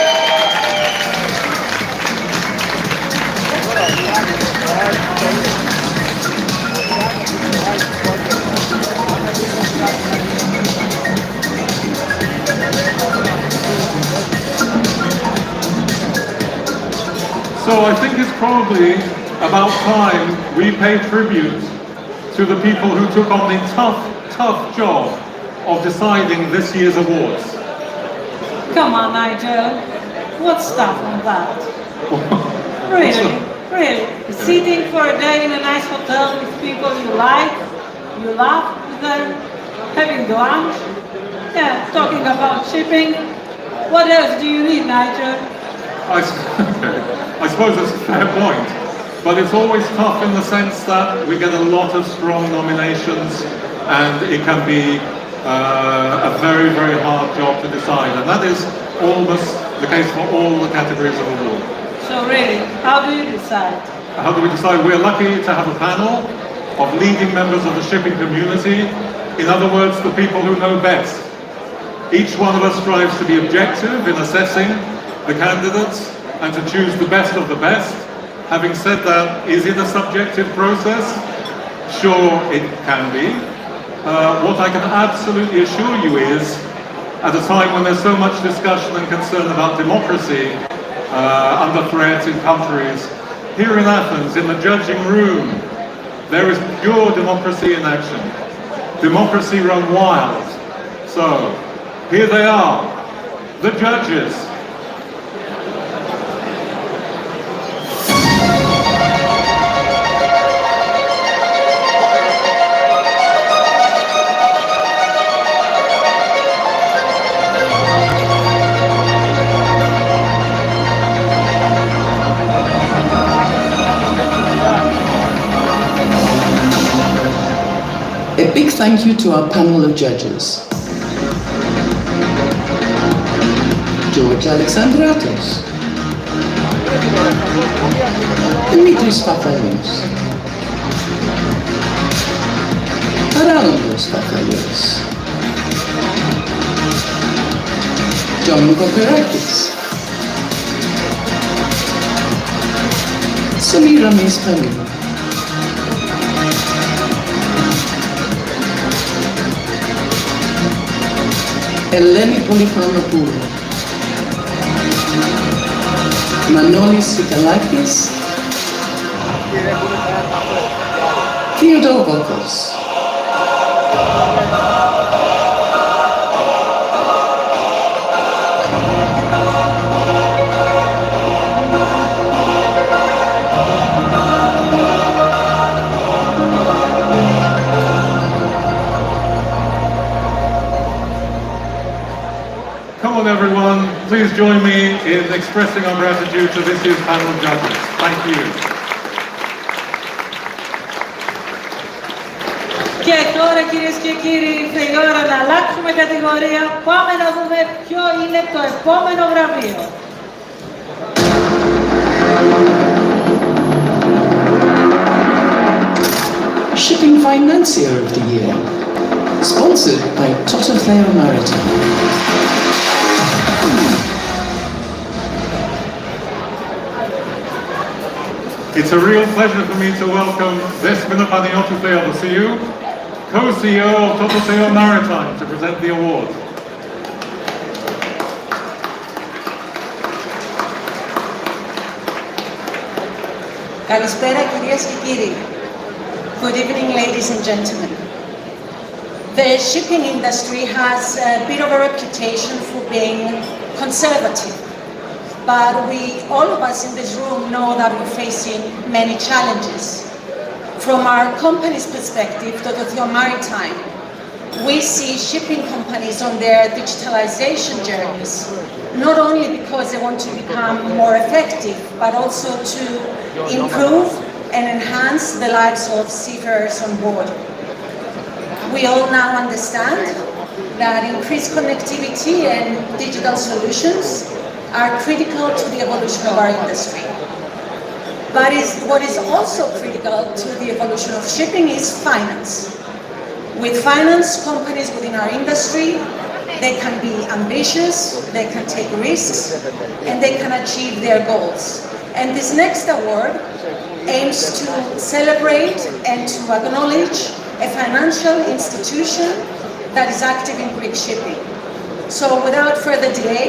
So I think it's probably about time we pay tribute to the people who took on the tough job of deciding this year's awards. Come on, Nigel. What's tough on that? Really. Sitting for a day in a nice hotel with people you like, you laugh with them, having lunch, talking about shipping. What else do you need, Nigel? I suppose that's a fair point, but it's always tough in the sense that we get a lot of strong nominations and it can be a very, very hard job to decide, and that is almost the case for all the categories of award. So really, how do you decide? How do we decide? We're lucky to have a panel of leading members of the shipping community. In other words, the people who know best. Each one of us strives to be objective in assessing the candidates and to choose the best of the best. Having said that, is it a subjective process? Sure, it can be. What I can absolutely assure you is, at a time when there's so much discussion and concern about democracy under threat in countries, here in Athens, in the judging room, there is pure democracy in action. democracy run wild. So, here they are, the judges. A big thank you to our panel of judges. George Alexandratos, Dimitris Papalios, Araldos Papalios, John Koperakis, Samira Mispani, Eleni Polychronopoulou, Manolis Sikalakis, Theodore Vokos, Come on everyone, please join me in expressing our gratitude to this year's panel of judges. Thank you. Και τώρα κυρίες και κύριοι ήρθε η ώρα να αλλάξουμε κατηγορία. Πάμε να δούμε ποιο είναι το επόμενο βραβείο. Shipping Financier of the Year, sponsored by Totofeo Maritime. It's a real pleasure for me to welcome Despina Paniotofeodosiou, co-CEO of Totofeo Maritime, to present the award. Καλησπέρα κυρίες και κύριοι. Good evening, ladies and gentlemen. The shipping industry has a bit of a reputation for being conservative, but all of us in this room know that we're facing many challenges. From our company's perspective, Totofeo Maritime, we see shipping companies on their digitalization journeys, not only because they want to become more effective, but also to improve and enhance the lives of seafarers on board. We all now understand that increased connectivity and digital solutions are critical to the evolution of our industry. But what is also critical to the evolution of shipping is finance. With finance, companies within our industry, they can be ambitious, they can take risks, and they can achieve their goals. And this next award aims to celebrate and to acknowledge a financial institution that is active in Greek shipping. So without further delay,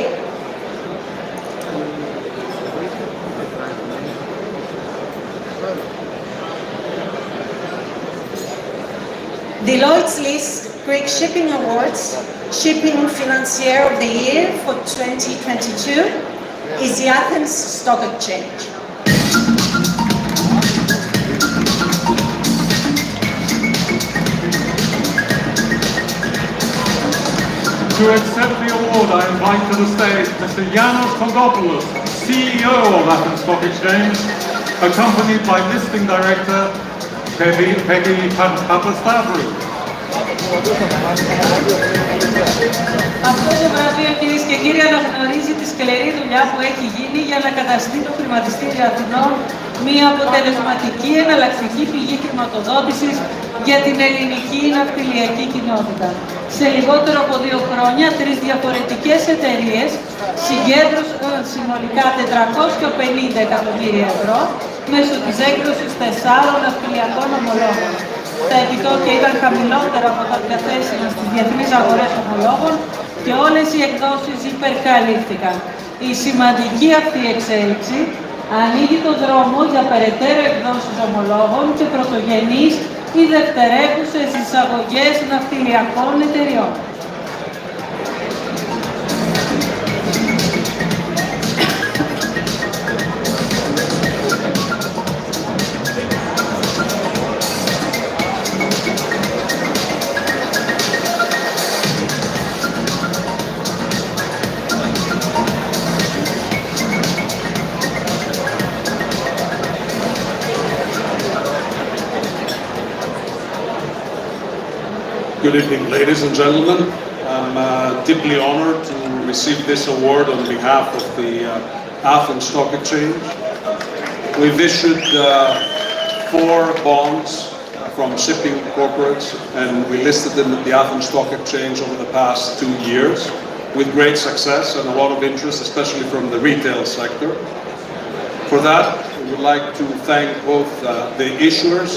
the Lloyds List Greek Shipping Awards Shipping Financier of the Year for 2022 is the Athens Stock Exchange. To accept the award, I invite to the stage Mr. Yanos Kondopoulos, CEO of Athens Stock Exchange, accompanied by Listing Director Peggy Papastavrou. Αυτό το βραβείο, κυρίες και κύριοι, αναγνωρίζει τη σκληρή δουλειά που έχει γίνει για να καταστεί το χρηματιστήριο Αθηνών μια αποτελεσματική εναλλακτική πηγή χρηματοδότησης για την ελληνική ναυτιλιακή κοινότητα. Σε λιγότερο από 2 χρόνια, 3 διαφορετικές εταιρείες συγκέντρωσαν συνολικά 450 εκατομμύρια ευρώ μέσω της έκδοσης 4 ναυτιλιακών ομολόγων. Τα επιτόκια ήταν χαμηλότερα από τα διαθέσιμα στις διεθνείς αγορές ομολόγων και όλες οι εκδόσεις υπερκαλύφθηκαν. Η σημαντική αυτή εξέλιξη ανοίγει το δρόμο για περαιτέρω εκδόσεις ομολόγων και πρωτογενείς οι δευτερεύουσες εισαγωγές ναυτιλιακών εταιριών. Good evening, ladies and gentlemen. I'm deeply honored to receive this award on behalf of the Athens Stock Exchange. We've issued 4 bonds from shipping corporates, and we listed them at the Athens Stock Exchange over the past 2 years with great success and a lot of interest, especially from the retail sector. For that, we would like to thank both the issuers,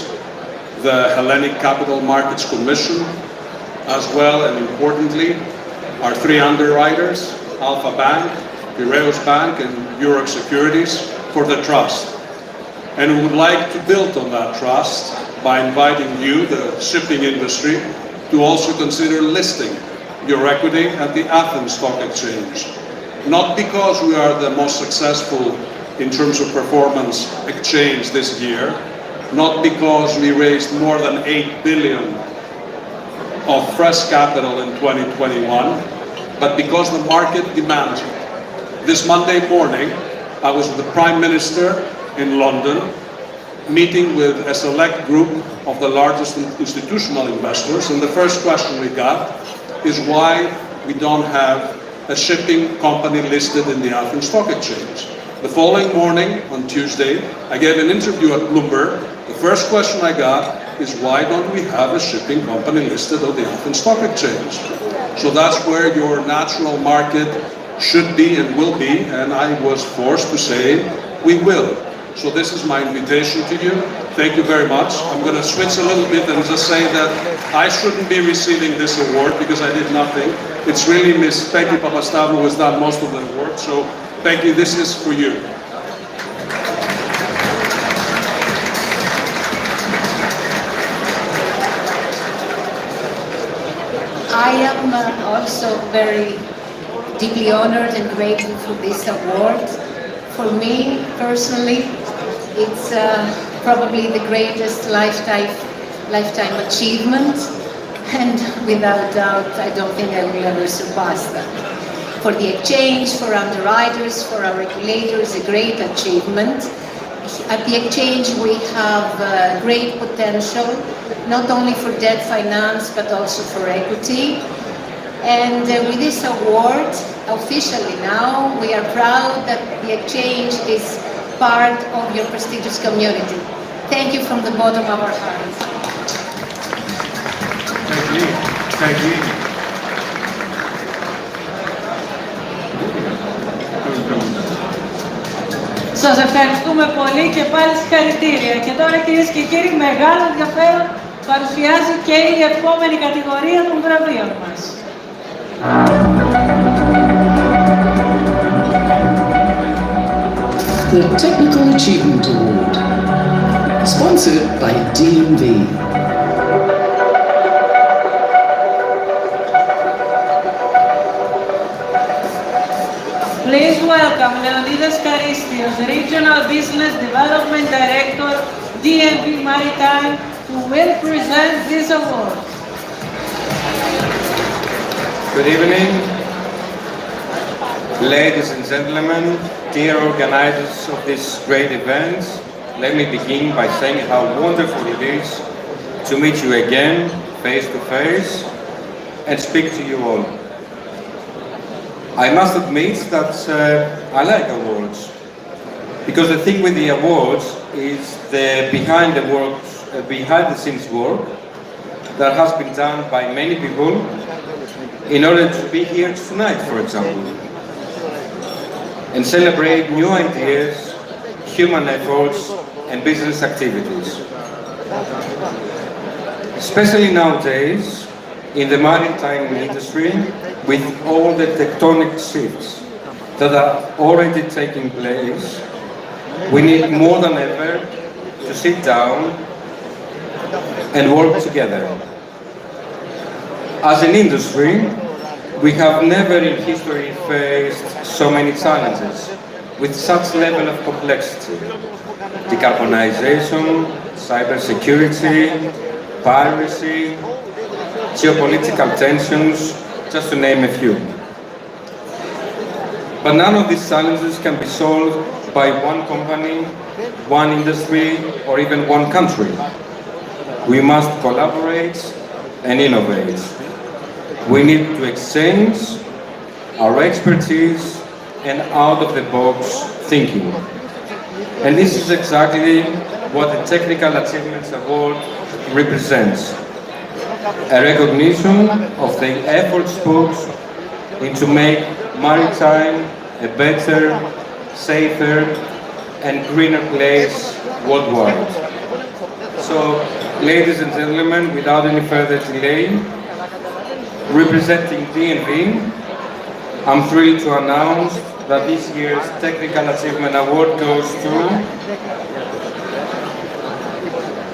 the Hellenic Capital Markets Commission, as well, and importantly, our 3 underwriters, Alpha Bank, Piraeus Bank, and Europe Securities, for the trust. And we would like to build on that trust by inviting you, the shipping industry, to also consider listing your equity at the Athens Stock Exchange. Not because we are the most successful in terms of performance exchange this year, not because we raised more than 8 billion of fresh capital in 2021, but because the market demands it. This Monday morning, I was with the Prime Minister in London, meeting with a select group of the largest institutional investors, and the first question we got is why we don't have a shipping company listed in the Athens Stock Exchange. The following morning, on Tuesday, I gave an interview at Bloomberg. The first question I got is why don't we have a shipping company listed on the Athens Stock Exchange? So that's where your natural market should be and will be, and I was forced to say we will. So this is my invitation to you. Thank you very much. I'm going to switch a little bit and just say that I shouldn't be receiving this award because I did nothing. It's really Miss Peggy Papastavrou who has done most of the work. So thank you. This is for you. I am also very deeply honored and grateful for this award. For me, personally, it's probably the greatest lifetime achievement, and without doubt, I don't think I will ever surpass that. For the exchange, for underwriters, for our regulators, a great achievement. At the exchange, we have great potential, not only for debt finance, but also for equity. And with this award, officially now, we are proud that the exchange is part of your prestigious community. Thank you from the bottom of our hearts. Thank you. Thank you. Σας ευχαριστούμε πολύ και πάλι συγχαρητήρια. Και τώρα, κυρίες και κύριοι, μεγάλο ενδιαφέρον παρουσιάζει και η επόμενη κατηγορία των βραβείων μας. The Technical Achievement Award, sponsored by DNB. Please welcome Leonidas Karistios, Regional Business Development Director, DNB Maritime, who will present this award. Good evening, ladies and gentlemen, dear organizers of this great event. Let me begin by saying how wonderful it is to meet you again, face to face, and speak to you all. I must admit that I like awards, because the thing with the awards is the behind the scenes work that has been done by many people in order to be here tonight, for example, and celebrate new ideas, human efforts, and business activities. Especially nowadays, in the maritime industry, with all the tectonic shifts that are already taking place, we need more than ever to sit down and work together. As an industry, we have never in history faced so many challenges with such level of complexity. Decarbonization, cybersecurity, piracy, geopolitical tensions, just to name a few. But none of these challenges can be solved by one company, one industry, or even one country. We must collaborate and innovate. We need to exchange our expertise and out-of-the-box thinking. And this is exactly what the Technical Achievements Award represents. A recognition of the efforts put into make maritime a better, safer, and greener place worldwide. So, ladies and gentlemen, without any further delay, representing DNV, I'm thrilled to announce that this year's Technical Achievement Award goes to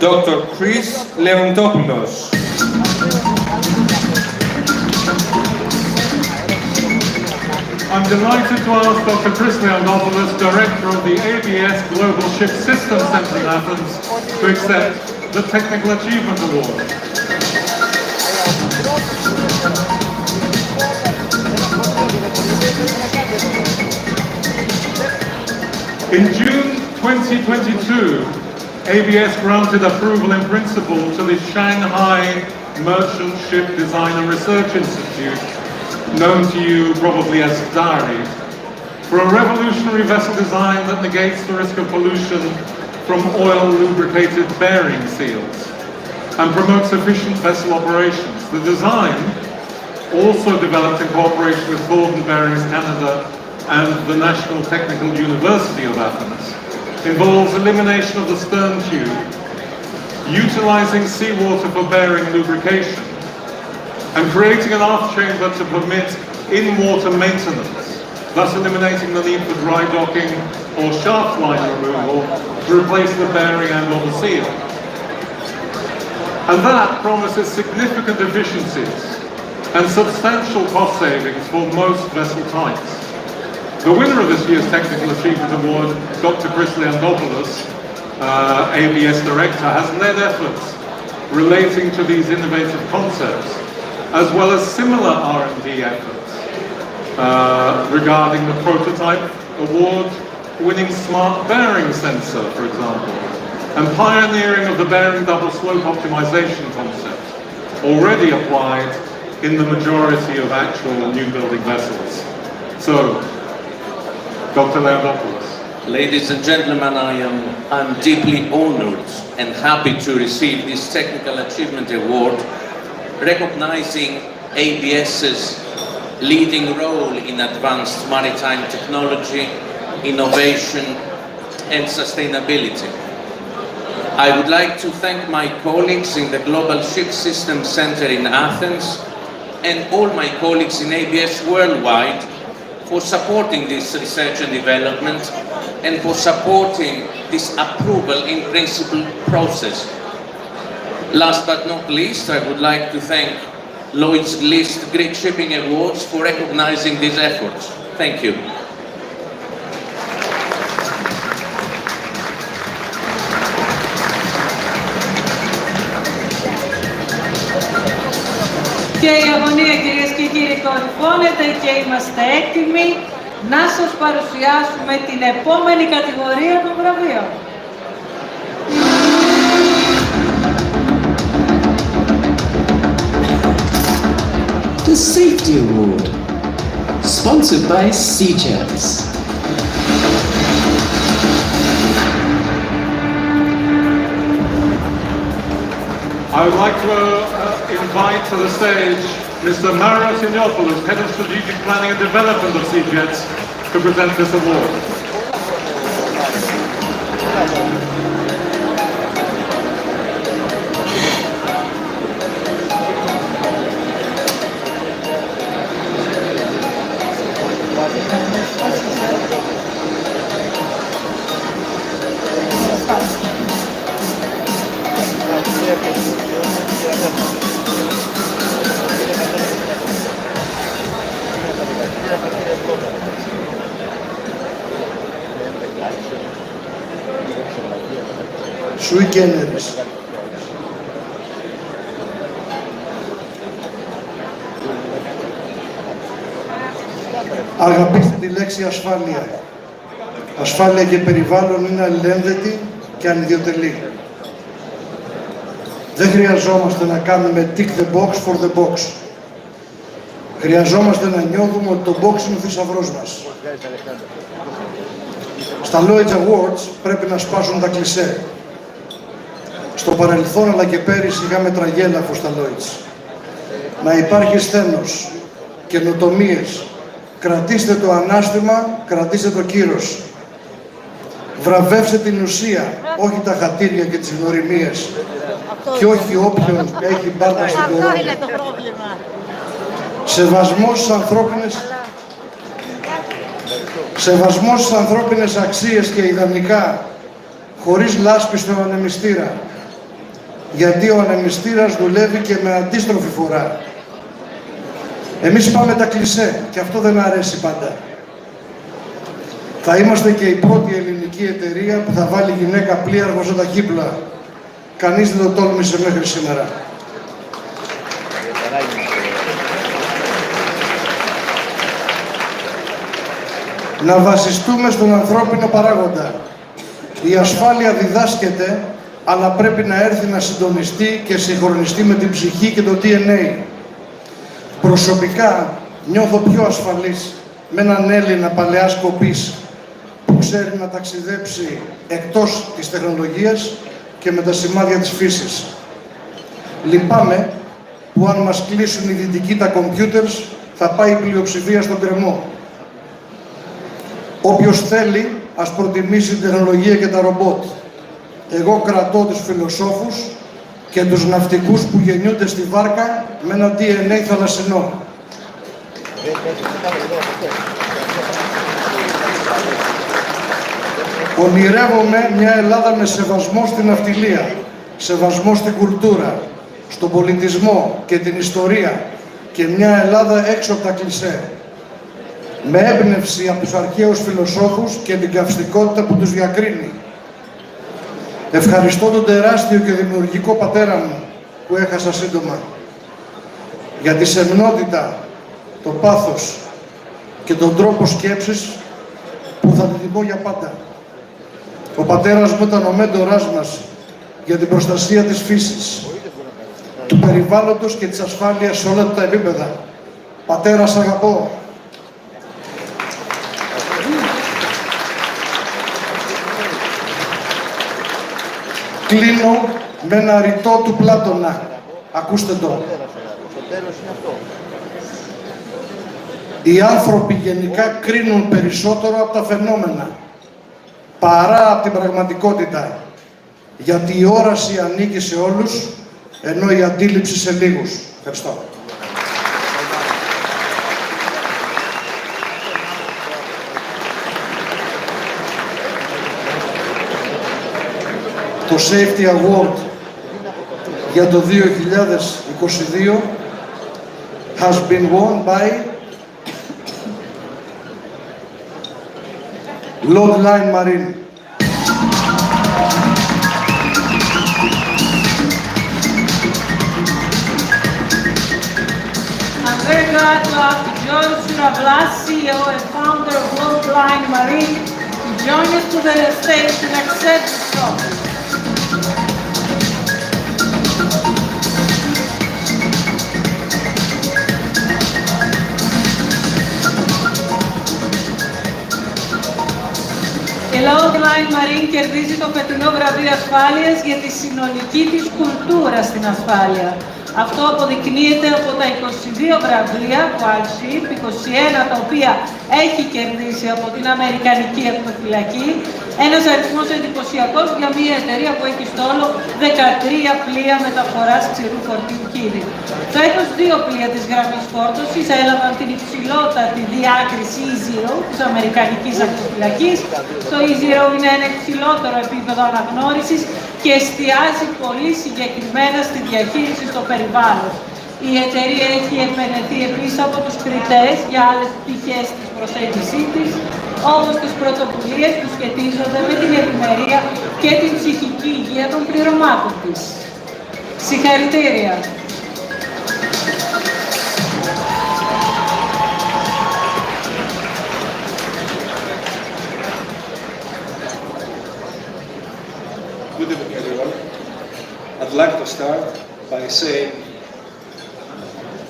Dr. Chris Leontopoulos. I'm delighted to ask Dr. Chris Leontopoulos, Director of the ABS Global Ship Systems Centre in Athens, to accept the Technical Achievement Award. In June 2022, ABS granted approval in principle to the Shanghai Merchant Ship Design and Research Institute, known to you probably as DARI, for a revolutionary vessel design that negates the risk of pollution from oil-lubricated bearing seals and promotes efficient vessel operations. The design, also developed in cooperation with Thornton Bearings Canada and the National Technical University of Athens, involves elimination of the stern tube, utilizing seawater for bearing lubrication, and creating an aft chamber to permit in-water maintenance, thus eliminating the need for dry docking or shaft line removal to replace the bearing and or the seal. And that promises significant efficiencies and substantial cost savings for most vessel types. The winner of this year's Technical Achievement Award, Dr. Chris Leontopoulos, ABS Director, has led efforts relating to these innovative concepts, as well as similar R&D efforts regarding the prototype award, winning smart bearing sensor, for example, and pioneering of the bearing double slope optimization concept, already applied in the majority of actual new building vessels. So, Dr. Leontopoulos. Ladies and gentlemen, I'm deeply honored and happy to receive this Technical Achievement Award, recognizing ABS's leading role in advanced maritime technology, innovation, and sustainability. I would like to thank my colleagues in the Global Ship Systems Center in Athens and all my colleagues in ABS worldwide for supporting this research and development and for supporting this approval in principle process. Last but not least, I would like to thank Lloyds List Greek Shipping Awards for recognizing these efforts. Thank you. Και η αγωνία, κυρίες και κύριοι, κορυφώνεται και είμαστε έτοιμοι να σας παρουσιάσουμε την επόμενη κατηγορία των βραβείων. The Safety Award, sponsored by CJETS. I would like to invite to the stage Mr. Marios Yiannopoulos, Head of Strategic Planning and Development of CJETS, to present this award. sui generis. Αγαπήστε τη λέξη ασφάλεια. Ασφάλεια και περιβάλλον είναι αλληλένδετη και ανιδιοτελή. Δεν χρειαζόμαστε να κάνουμε tick the box for the box. Χρειαζόμαστε να νιώθουμε ότι το box είναι ο θησαυρός μας. Στα Lloyds Awards πρέπει να σπάσουν τα κλισέ. Στο παρελθόν αλλά και πέρυσι είχαμε τραγέλαφο στα Lloyds. Να υπάρχει σθένος, καινοτομίες. Κρατήστε το ανάστημα, κρατήστε το κύρος. Βραβεύστε την ουσία, όχι τα χατήρια και τις γνωριμίες. Και όχι όποιον έχει μπάρτα στην κορώνα. Σεβασμός στις ανθρώπινες αξίες και ιδανικά, χωρίς λάσπη στον ανεμιστήρα. Γιατί ο ανεμιστήρας δουλεύει και με αντίστροφη φορά. Εμείς πάμε τα κλισέ και αυτό δεν αρέσει πάντα. Θα είμαστε και η πρώτη ελληνική εταιρεία που θα βάλει γυναίκα πλοίαρχο στα ταχύπλοα. Κανείς δεν το τόλμησε μέχρι σήμερα. Να βασιστούμε στον ανθρώπινο παράγοντα. Η ασφάλεια διδάσκεται, αλλά πρέπει να έρθει να συντονιστεί και συγχρονιστεί με την ψυχή και το DNA. Προσωπικά νιώθω πιο ασφαλής με έναν Έλληνα παλαιάς κοπής που ξέρει να ταξιδέψει εκτός της τεχνολογίας και με τα σημάδια της φύσης. Λυπάμαι που αν μας κλείσουν οι δυτικοί τα computers θα πάει η πλειοψηφία στον κρεμό. Όποιος θέλει ας προτιμήσει την τεχνολογία και τα ρομπότ. Εγώ κρατώ τους φιλοσόφους και τους ναυτικούς που γεννιούνται στη βάρκα με ένα DNA θαλασσινό. Ονειρεύομαι μια Ελλάδα με σεβασμό στην ναυτιλία, σεβασμό στην κουλτούρα, στον πολιτισμό και την ιστορία και μια Ελλάδα έξω από τα κλισέ. Με έμπνευση από τους αρχαίους φιλοσόφους και την καυστικότητα που τους διακρίνει. Ευχαριστώ τον τεράστιο και δημιουργικό πατέρα μου που έχασα σύντομα για τη σεμνότητα, το πάθος και τον τρόπο σκέψης που θα την τιμώ για πάντα. Ο πατέρας μου ήταν ο μέντορας μας για την προστασία της φύσης, του περιβάλλοντος και της ασφάλειας σε όλα τα επίπεδα. Πατέρα, σ' αγαπώ. Κλείνω με ένα ρητό του Πλάτωνα. Ακούστε το. Οι άνθρωποι γενικά κρίνουν περισσότερο από τα φαινόμενα, παρά από την πραγματικότητα. Γιατί η όραση ανήκει σε όλους, ενώ η αντίληψη σε λίγους. Ευχαριστώ. Το Safety Award για το 2022 has been won by Lloyds Marine. I'm very glad to have George Surablas, CEO and founder of Lloyds Marine, to join us to the stage and accept the trophy. Η Lloyds Marine κερδίζει το φετινό βραβείο ασφάλειας για τη συνολική της κουλτούρα στην ασφάλεια. Αυτό αποδεικνύεται από τα 22 βραβεία, Ship, 21 τα οποία έχει κερδίσει από την Αμερικανική Ακτοφυλακή, ένας αριθμός εντυπωσιακός για μια εταιρεία που έχει στόλο 13 πλοία μεταφοράς ξηρού φορτίου κίνη. Φέτος 2 πλοία της γραμμής φόρτωσης έλαβαν την υψηλότατη διάκριση E0 της Αμερικανικής Ακτοφυλακής. Το E0 είναι ένα υψηλότερο επίπεδο αναγνώρισης και εστιάζει πολύ συγκεκριμένα στη διαχείριση στο περιβάλλον. Η εταιρεία έχει επενεθεί επίσης από τους κριτές για άλλες πτυχές της προσέγγισής της, όπως τις πρωτοβουλίες που σχετίζονται με την ευημερία και την ψυχική υγεία των συμπληρωμάτων της. Συγχαρητήρια. Good evening, everyone. I'd like to start by saying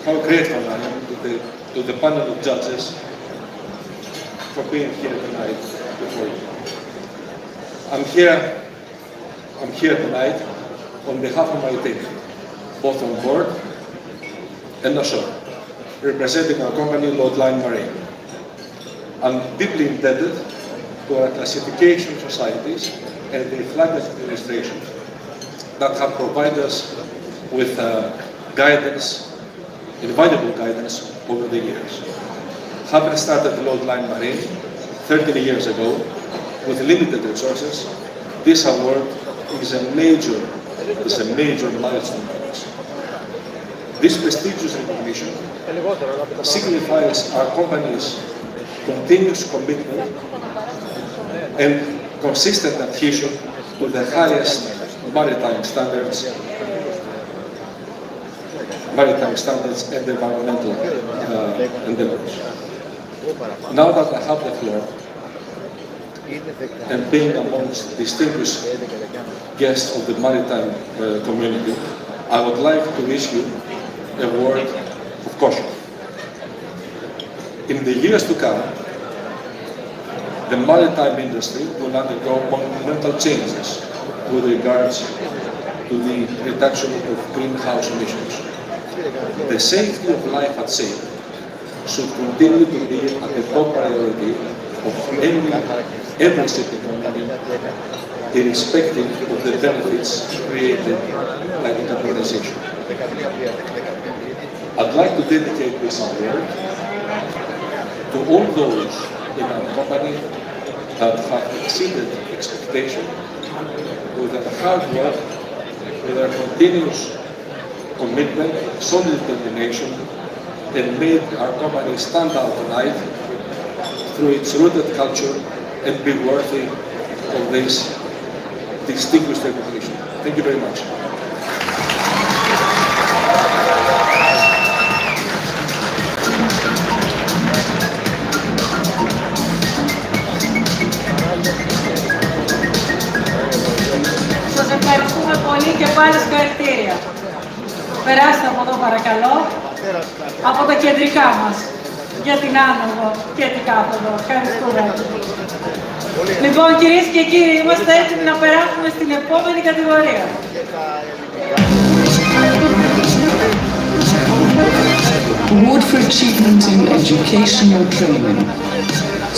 how grateful I am to the panel of judges for being here tonight before you. I'm here tonight on behalf of my team, both on board and ashore, representing our company, Lloyds Marine. I'm deeply indebted to our classification societies and the flag administration that have provided us with guidance, invaluable guidance over the years. Having started Lloyds Marine 13 years ago with limited resources, this award is a major milestone for us. This prestigious recognition signifies our company's continuous commitment and consistent adhesion to the highest maritime standards and environmental endeavors. Now that I have the floor, and being amongst distinguished guests of the maritime community, I would like to issue a word of caution. In the years to come, the maritime industry will undergo monumental changes with regards to the reduction of greenhouse emissions. The safety of life at sea should continue to be at the top priority of every shipping company, irrespective of the benefits created by the decarbonization. I'd like to dedicate this award to all those in our company that have exceeded expectation with their hard work, with their continuous commitment, solid determination, and made our company stand out tonight through its rooted culture and be worthy of this distinguished recognition. Thank you very much. Σας ευχαριστούμε πολύ και πάλι συγχαρητήρια. Περάστε από εδώ παρακαλώ, από τα κεντρικά μας, για την άνοδο και την κάθοδο. Ευχαριστούμε. Λοιπόν, κυρίες και κύριοι, είμαστε έτοιμοι να περάσουμε στην επόμενη κατηγορία. Award for Achievement in Educational Training,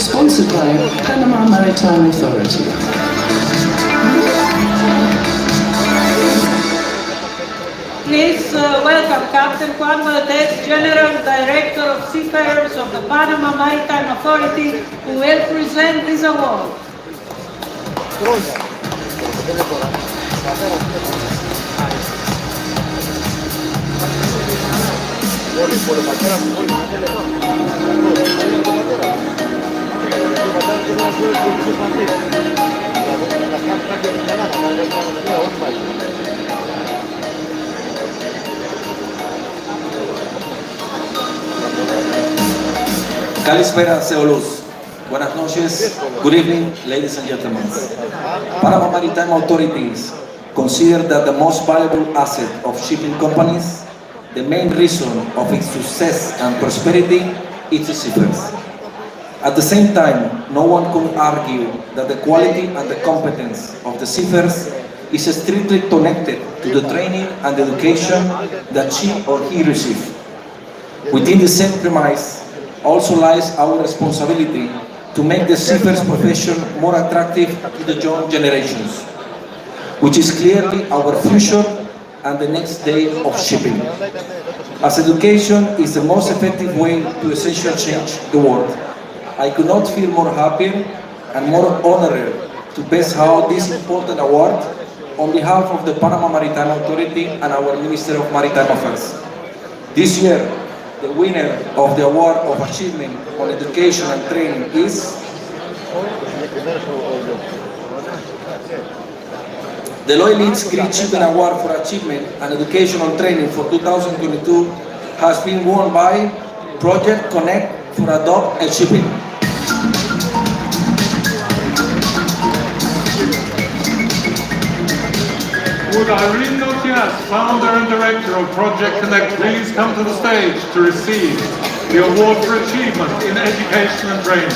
sponsored by Panama Maritime Authority. Please welcome Captain Juan Valdez, General Director of Seafarers of the Panama Maritime Authority, who will present this award. Kalispera σε όλους. Buenas noches, good evening, ladies and gentlemen. Panama Maritime Authorities consider that the most valuable asset of shipping companies, the main reason of its success and prosperity, is the seafarers. At the same time, no one could argue that the quality and the competence of the seafarers is strictly connected to the training and education that she or he receives. Within the same premise also lies our responsibility to make the seafarers profession more attractive to the young generations, which is clearly our future and the next day of shipping. As education is the most effective way to essentially change the world, I could not feel more happy and more honored to pass out this important award on behalf of the Panama Maritime Authority and our Minister of Maritime Affairs. This year, the winner of the Award of Achievement on Education and Training is The Lloyds Greek Shipping Award for Achievement and Educational Training for 2022 has been won by Project Connect for Adopt and Shipping. Would Irene Notias, founder and director of Project Connect, please come to the stage to receive the award for achievement in education and training.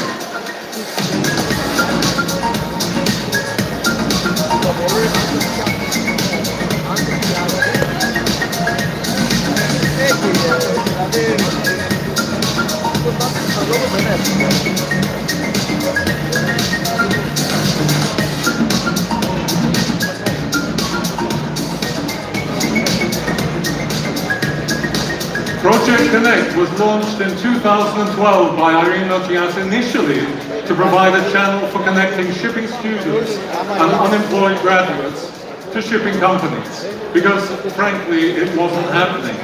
Project Connect was launched in 2012 by Irene Notias initially to provide a channel for connecting shipping students and unemployed graduates to shipping companies, because frankly it wasn't happening.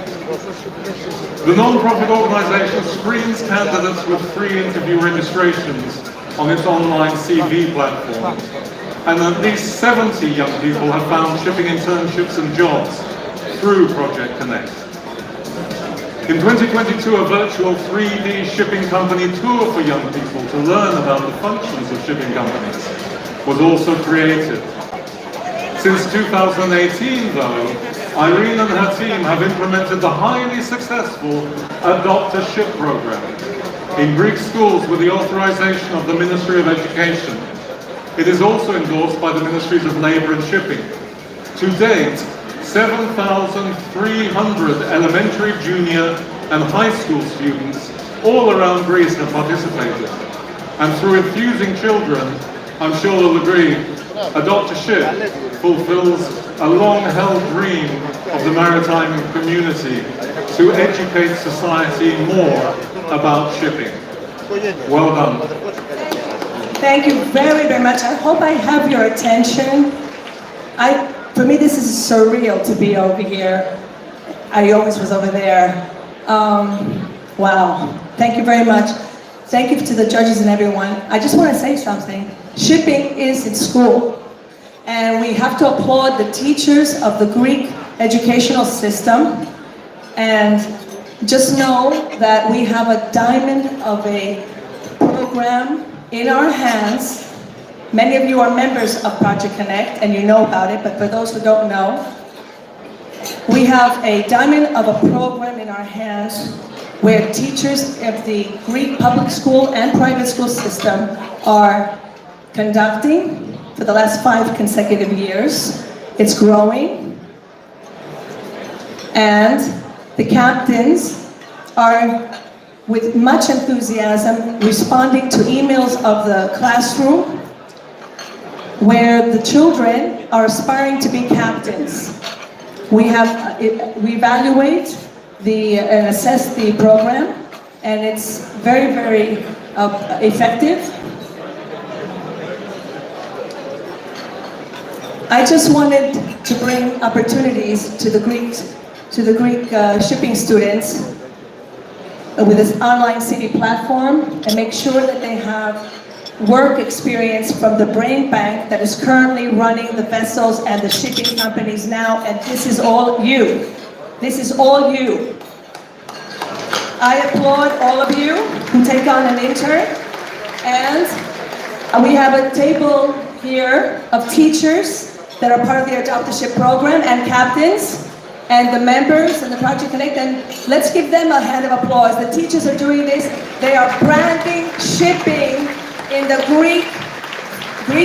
The non-profit organization screens candidates with free interview registrations on its online CV platform, and at least 70 young people have found shipping internships and jobs through Project Connect. In 2022, a virtual 3D shipping company tour for young people to learn about the functions of shipping companies was also created. Since 2018, though, Irene and her team have implemented the highly successful Adopt a Ship program in Greek schools with the authorization of the Ministry of Education. It is also endorsed by the Ministries of Labour and Shipping. To date, 7,300 elementary, junior and high school students all around Greece have participated. And through infusing children, I'm sure they'll agree, Adopt a Ship fulfills a long-held dream of the maritime community to educate society more about shipping. Well done. Thank you very, very much. I hope I have your attention. For me, this is surreal to be over here. I always was over there. Wow. Thank you very much. Thank you to the judges and everyone. I just want to say something. Shipping is in school. And we have to applaud the teachers of the Greek educational system. And just know that we have a diamond of a program in our hands. Many of you are members of Project Connect and you know about it, but for those who don't know, we have a diamond of a program in our hands where teachers of the Greek public school and private school system are conducting for the last 5 consecutive years. It's growing. And the captains are, with much enthusiasm, responding to emails of the classroom where the children are aspiring to be captains. We evaluate and assess the program, and it's very, very effective. I just wanted to bring opportunities to the Greek shipping students with this online city platform and make sure that they have work experience from the brain bank that is currently running the vessels and the shipping companies now, and this is all you. This is all you. I applaud all of you who take on an intern, and we have a table here of teachers that are part of the Adopt a Ship program and captains and the members and the Project Connect, and let's give them a hand of applause. The teachers are doing this. They are branding shipping in the Greek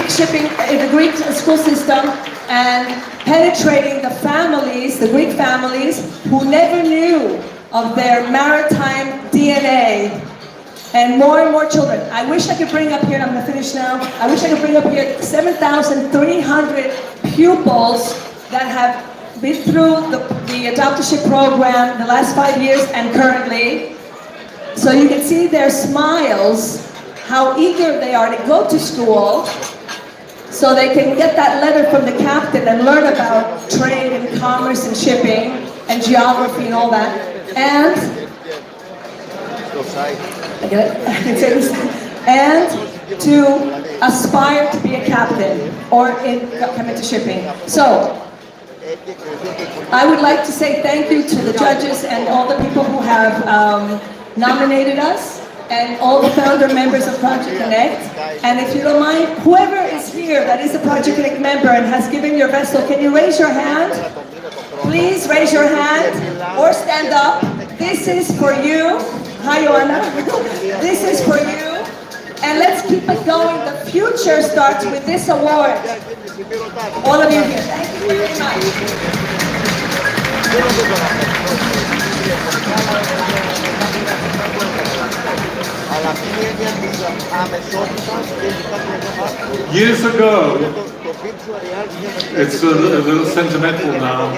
shipping, in the Greek school system, and penetrating the families, the Greek families, who never knew of their maritime DNA. And more children. I wish I could bring up here, and I'm going to finish now, I wish I could bring up here 7,300 pupils that have been through the Adopt a Ship program the last 5 years and currently. So you can see their smiles, how eager they are to go to school so they can get that letter from the captain and learn about trade and commerce and shipping and geography and all that. And to aspire to be a captain or come into shipping. So, I would like to say thank you to the judges and all the people who have nominated us and all the founder members of Project Connect. And if you don't mind, whoever is here that is a Project Connect member and has given your vessel, can you raise your hand? Please raise your hand or stand up. This is for you. Hi, Joanna. This is for you. And let's keep it going. The future starts with this award. All of you here, thank you very much. Years ago, it's a little sentimental now.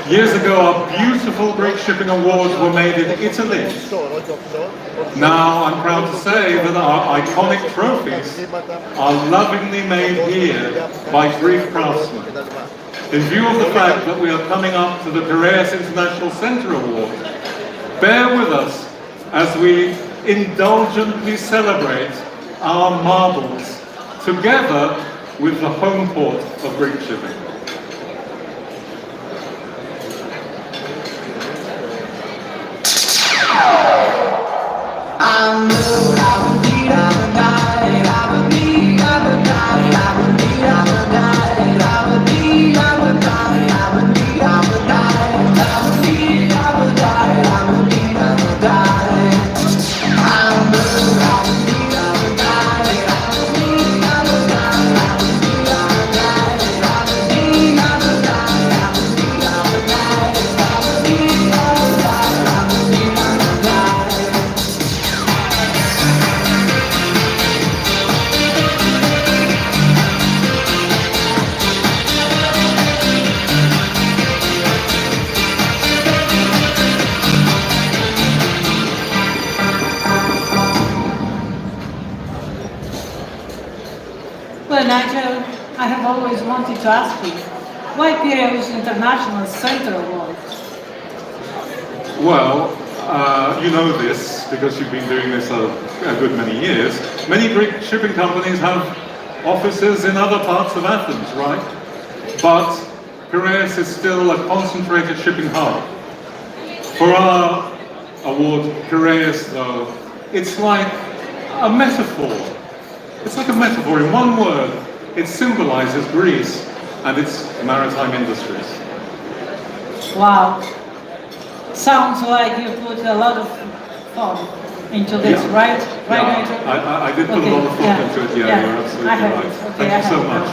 Years ago, our beautiful Greek Shipping Awards were made in Italy. Now, I'm proud to say that our iconic trophies are lovingly made here by Greek craftsmen. In view of the fact that we are coming up to the Piraeus International Centre Award, bear with us as we indulgently celebrate our marbles together with the home port of Greek shipping. Well, Nigel, I have always wanted to ask you, why Piraeus International Centre Award? Well, you know this because you've been doing this a good many years. Many Greek shipping companies have offices in other parts of Athens, right? But Piraeus is still a concentrated shipping hub. For our award, Piraeus, though, it's like a metaphor. It's like a metaphor. In one word, it symbolizes Greece and its maritime industries. Wow. Sounds like you put a lot of thought into this, Yeah. right? Right, Yeah, Nigel? I did put a lot of thought into it, yeah, you're absolutely I have right. it. Okay, Thank I you so have it. much.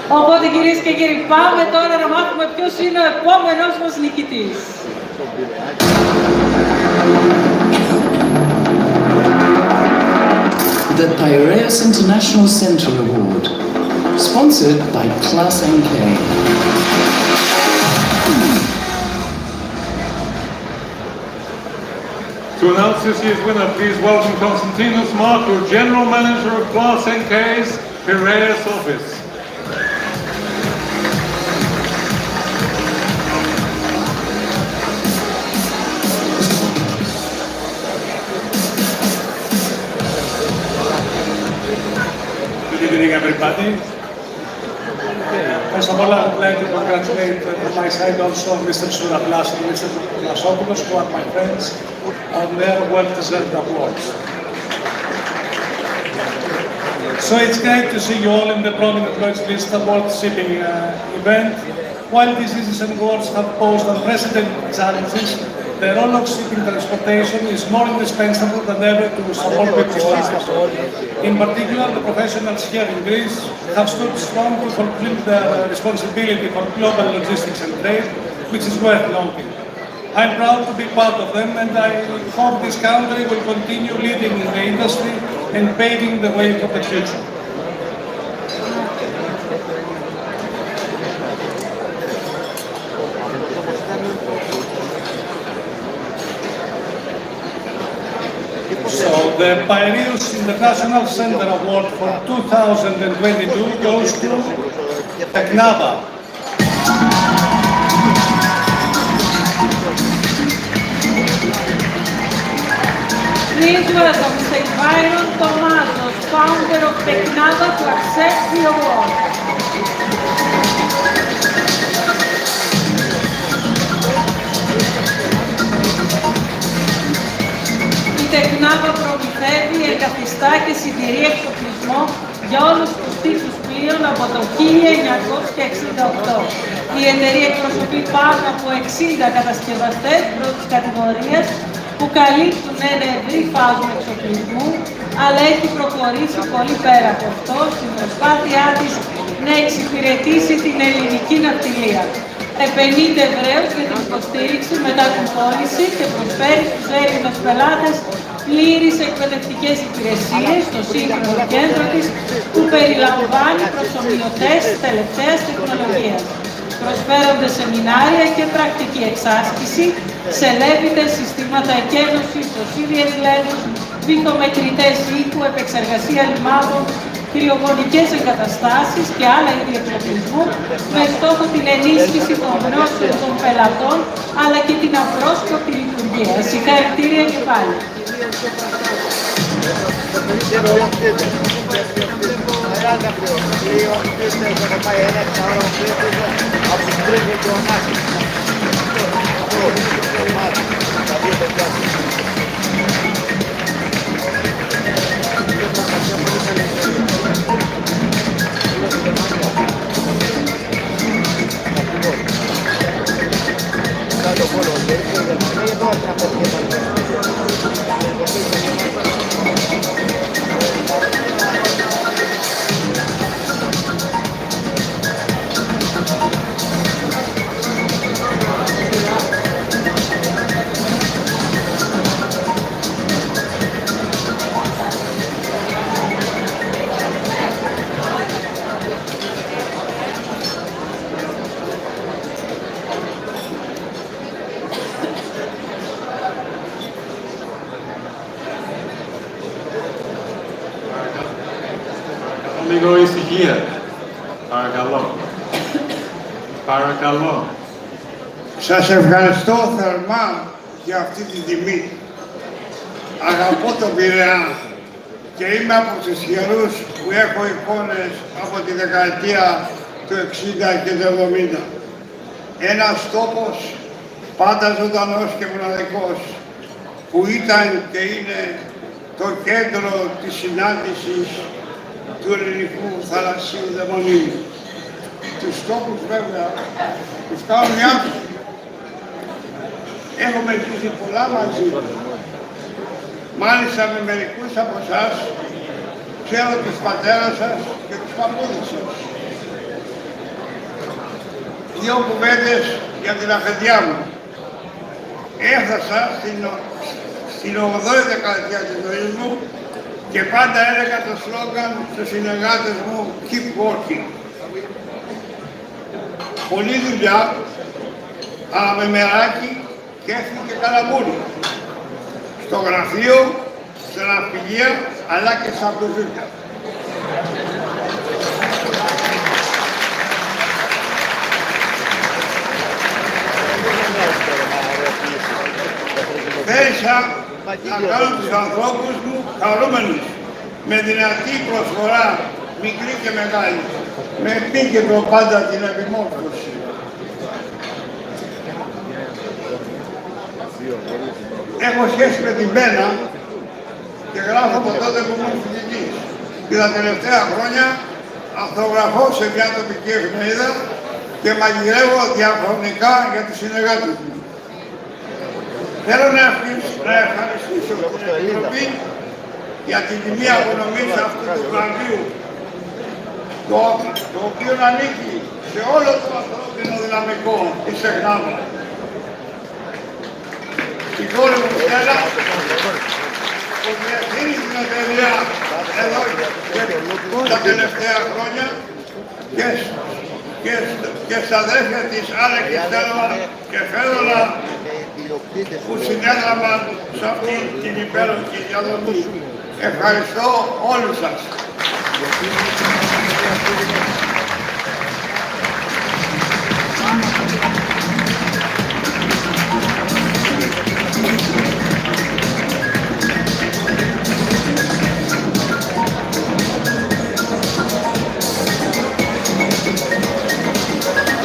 Οπότε κυρίες και κύριοι, πάμε τώρα να μάθουμε ποιος είναι ο επόμενος μας νικητής. The Piraeus International Centre Award, sponsored by Class NK. To announce this year's winner, please welcome Konstantinos Markou, General Manager of Class NK's Piraeus office. Good evening, everybody. First of all, I would like to congratulate from my side also Mr. Souraplas and Mr. Plasopoulos, who are my friends, on their well-deserved awards. So it's great to see you all in the prominent Lloyds List Award Shipping event. While diseases and wars have posed unprecedented challenges, the role of shipping transportation is more indispensable than ever to support people's lives. In particular, the professionals here in Greece have stood strong to fulfill their responsibility for global logistics and trade, which is worth noting. I'm proud to be part of them, and I hope this country will continue leading in the industry and paving the way for the future. So the Piraeus International Centre Award for 2022 goes to Teknava. Please welcome Mr. Byron Tomasos, founder of Teknava, to accept the award. Η Teknava προμηθεύει, εγκαθιστά και συντηρεί εξοπλισμό για όλους τους τύπους πλοίων από το 1968. Η εταιρεία εκπροσωπεί πάνω από 60 κατασκευαστές πρώτης κατηγορίας που καλύπτουν ένα ευρύ φάσμα εξοπλισμού, αλλά έχει προχωρήσει πολύ πέρα από αυτό στην προσπάθειά της να εξυπηρετήσει την ελληνική ναυτιλία. Επενείται ευρέως για την υποστήριξη μετά την πώληση και προσφέρει στους Έλληνες πελάτες πλήρεις εκπαιδευτικές υπηρεσίες στο σύγχρονο κέντρο της, που περιλαμβάνει προσομοιωτές της τελευταίας τεχνολογίας. Προσφέρονται σεμινάρια και πρακτική εξάσκηση, σελεύητες συστήματα εκένωσης, οσίδιες λένους, βυθομετρητές ήχου, επεξεργασία λιμάτων, χιλιογονικές εγκαταστάσεις και άλλα είδη εξοπλισμού, με στόχο την ενίσχυση των γνώσεων των πελατών, αλλά και την απρόσκοπτη λειτουργία. Συγχαρητήρια και πάλι. Λίγο ησυχία. Παρακαλώ. Παρακαλώ. Σας ευχαριστώ θερμά για αυτή τη τιμή. Αγαπώ τον Πειραιά και είμαι από τους ιερούς που έχω εικόνες από τη δεκαετία του 60 και του 70. Ένας τόπος πάντα ζωντανός και μοναδικός, που ήταν και είναι το κέντρο της συνάντησης του ελληνικού θαλασσίου δαιμονίου. Τους τόπους βέβαια τους κάνουν οι άνθρωποι. Έχουμε ζήσει πολλά μαζί. Μάλιστα με μερικούς από εσάς ξέρω τους πατέρας σας και τους παππούδες σας. Δύο κουβέντες για την αφεντιά μου. Έφτασα στην 80η δεκαετία της ζωής μου και πάντα έλεγα το σλόγγαν στους συνεργάτες μου «Keep working». Πολλή δουλειά, αλλά με μεράκι και έφυγε και καλαμπούρι. Στο γραφείο, στην ναυπηγεία, αλλά και στα μπουζούκια. Θέλησα να κάνω τους ανθρώπους μου χαρούμενους, με δυνατή προσφορά, μικρή και μεγάλη, με επίκεντρο πάντα την επιμόρφωση. Έχω σχέση με την πένα και γράφω από τότε που ήμουν φοιτητής. Και τα τελευταία χρόνια αυτογραφώ σε μια τοπική εφημερίδα και μαγειρεύω διαφωνικά για τους συνεργάτες μου. Θέλω να ευχαριστήσω την Επιτροπή για την τιμή απονομής αυτού του βραβείου, το οποίο ανήκει σε όλο το ανθρώπινο δυναμικό της Teknava. Η κόρη μου Στέλλα, που διευθύνει την εταιρεία εδώ και τα τελευταία χρόνια, και στα αδέρφια της Άλεκη Στέλλα και Φέδωνα, που συνέδραμαν σε αυτή την υπέροχη διαδρομή. Ευχαριστώ όλους σας.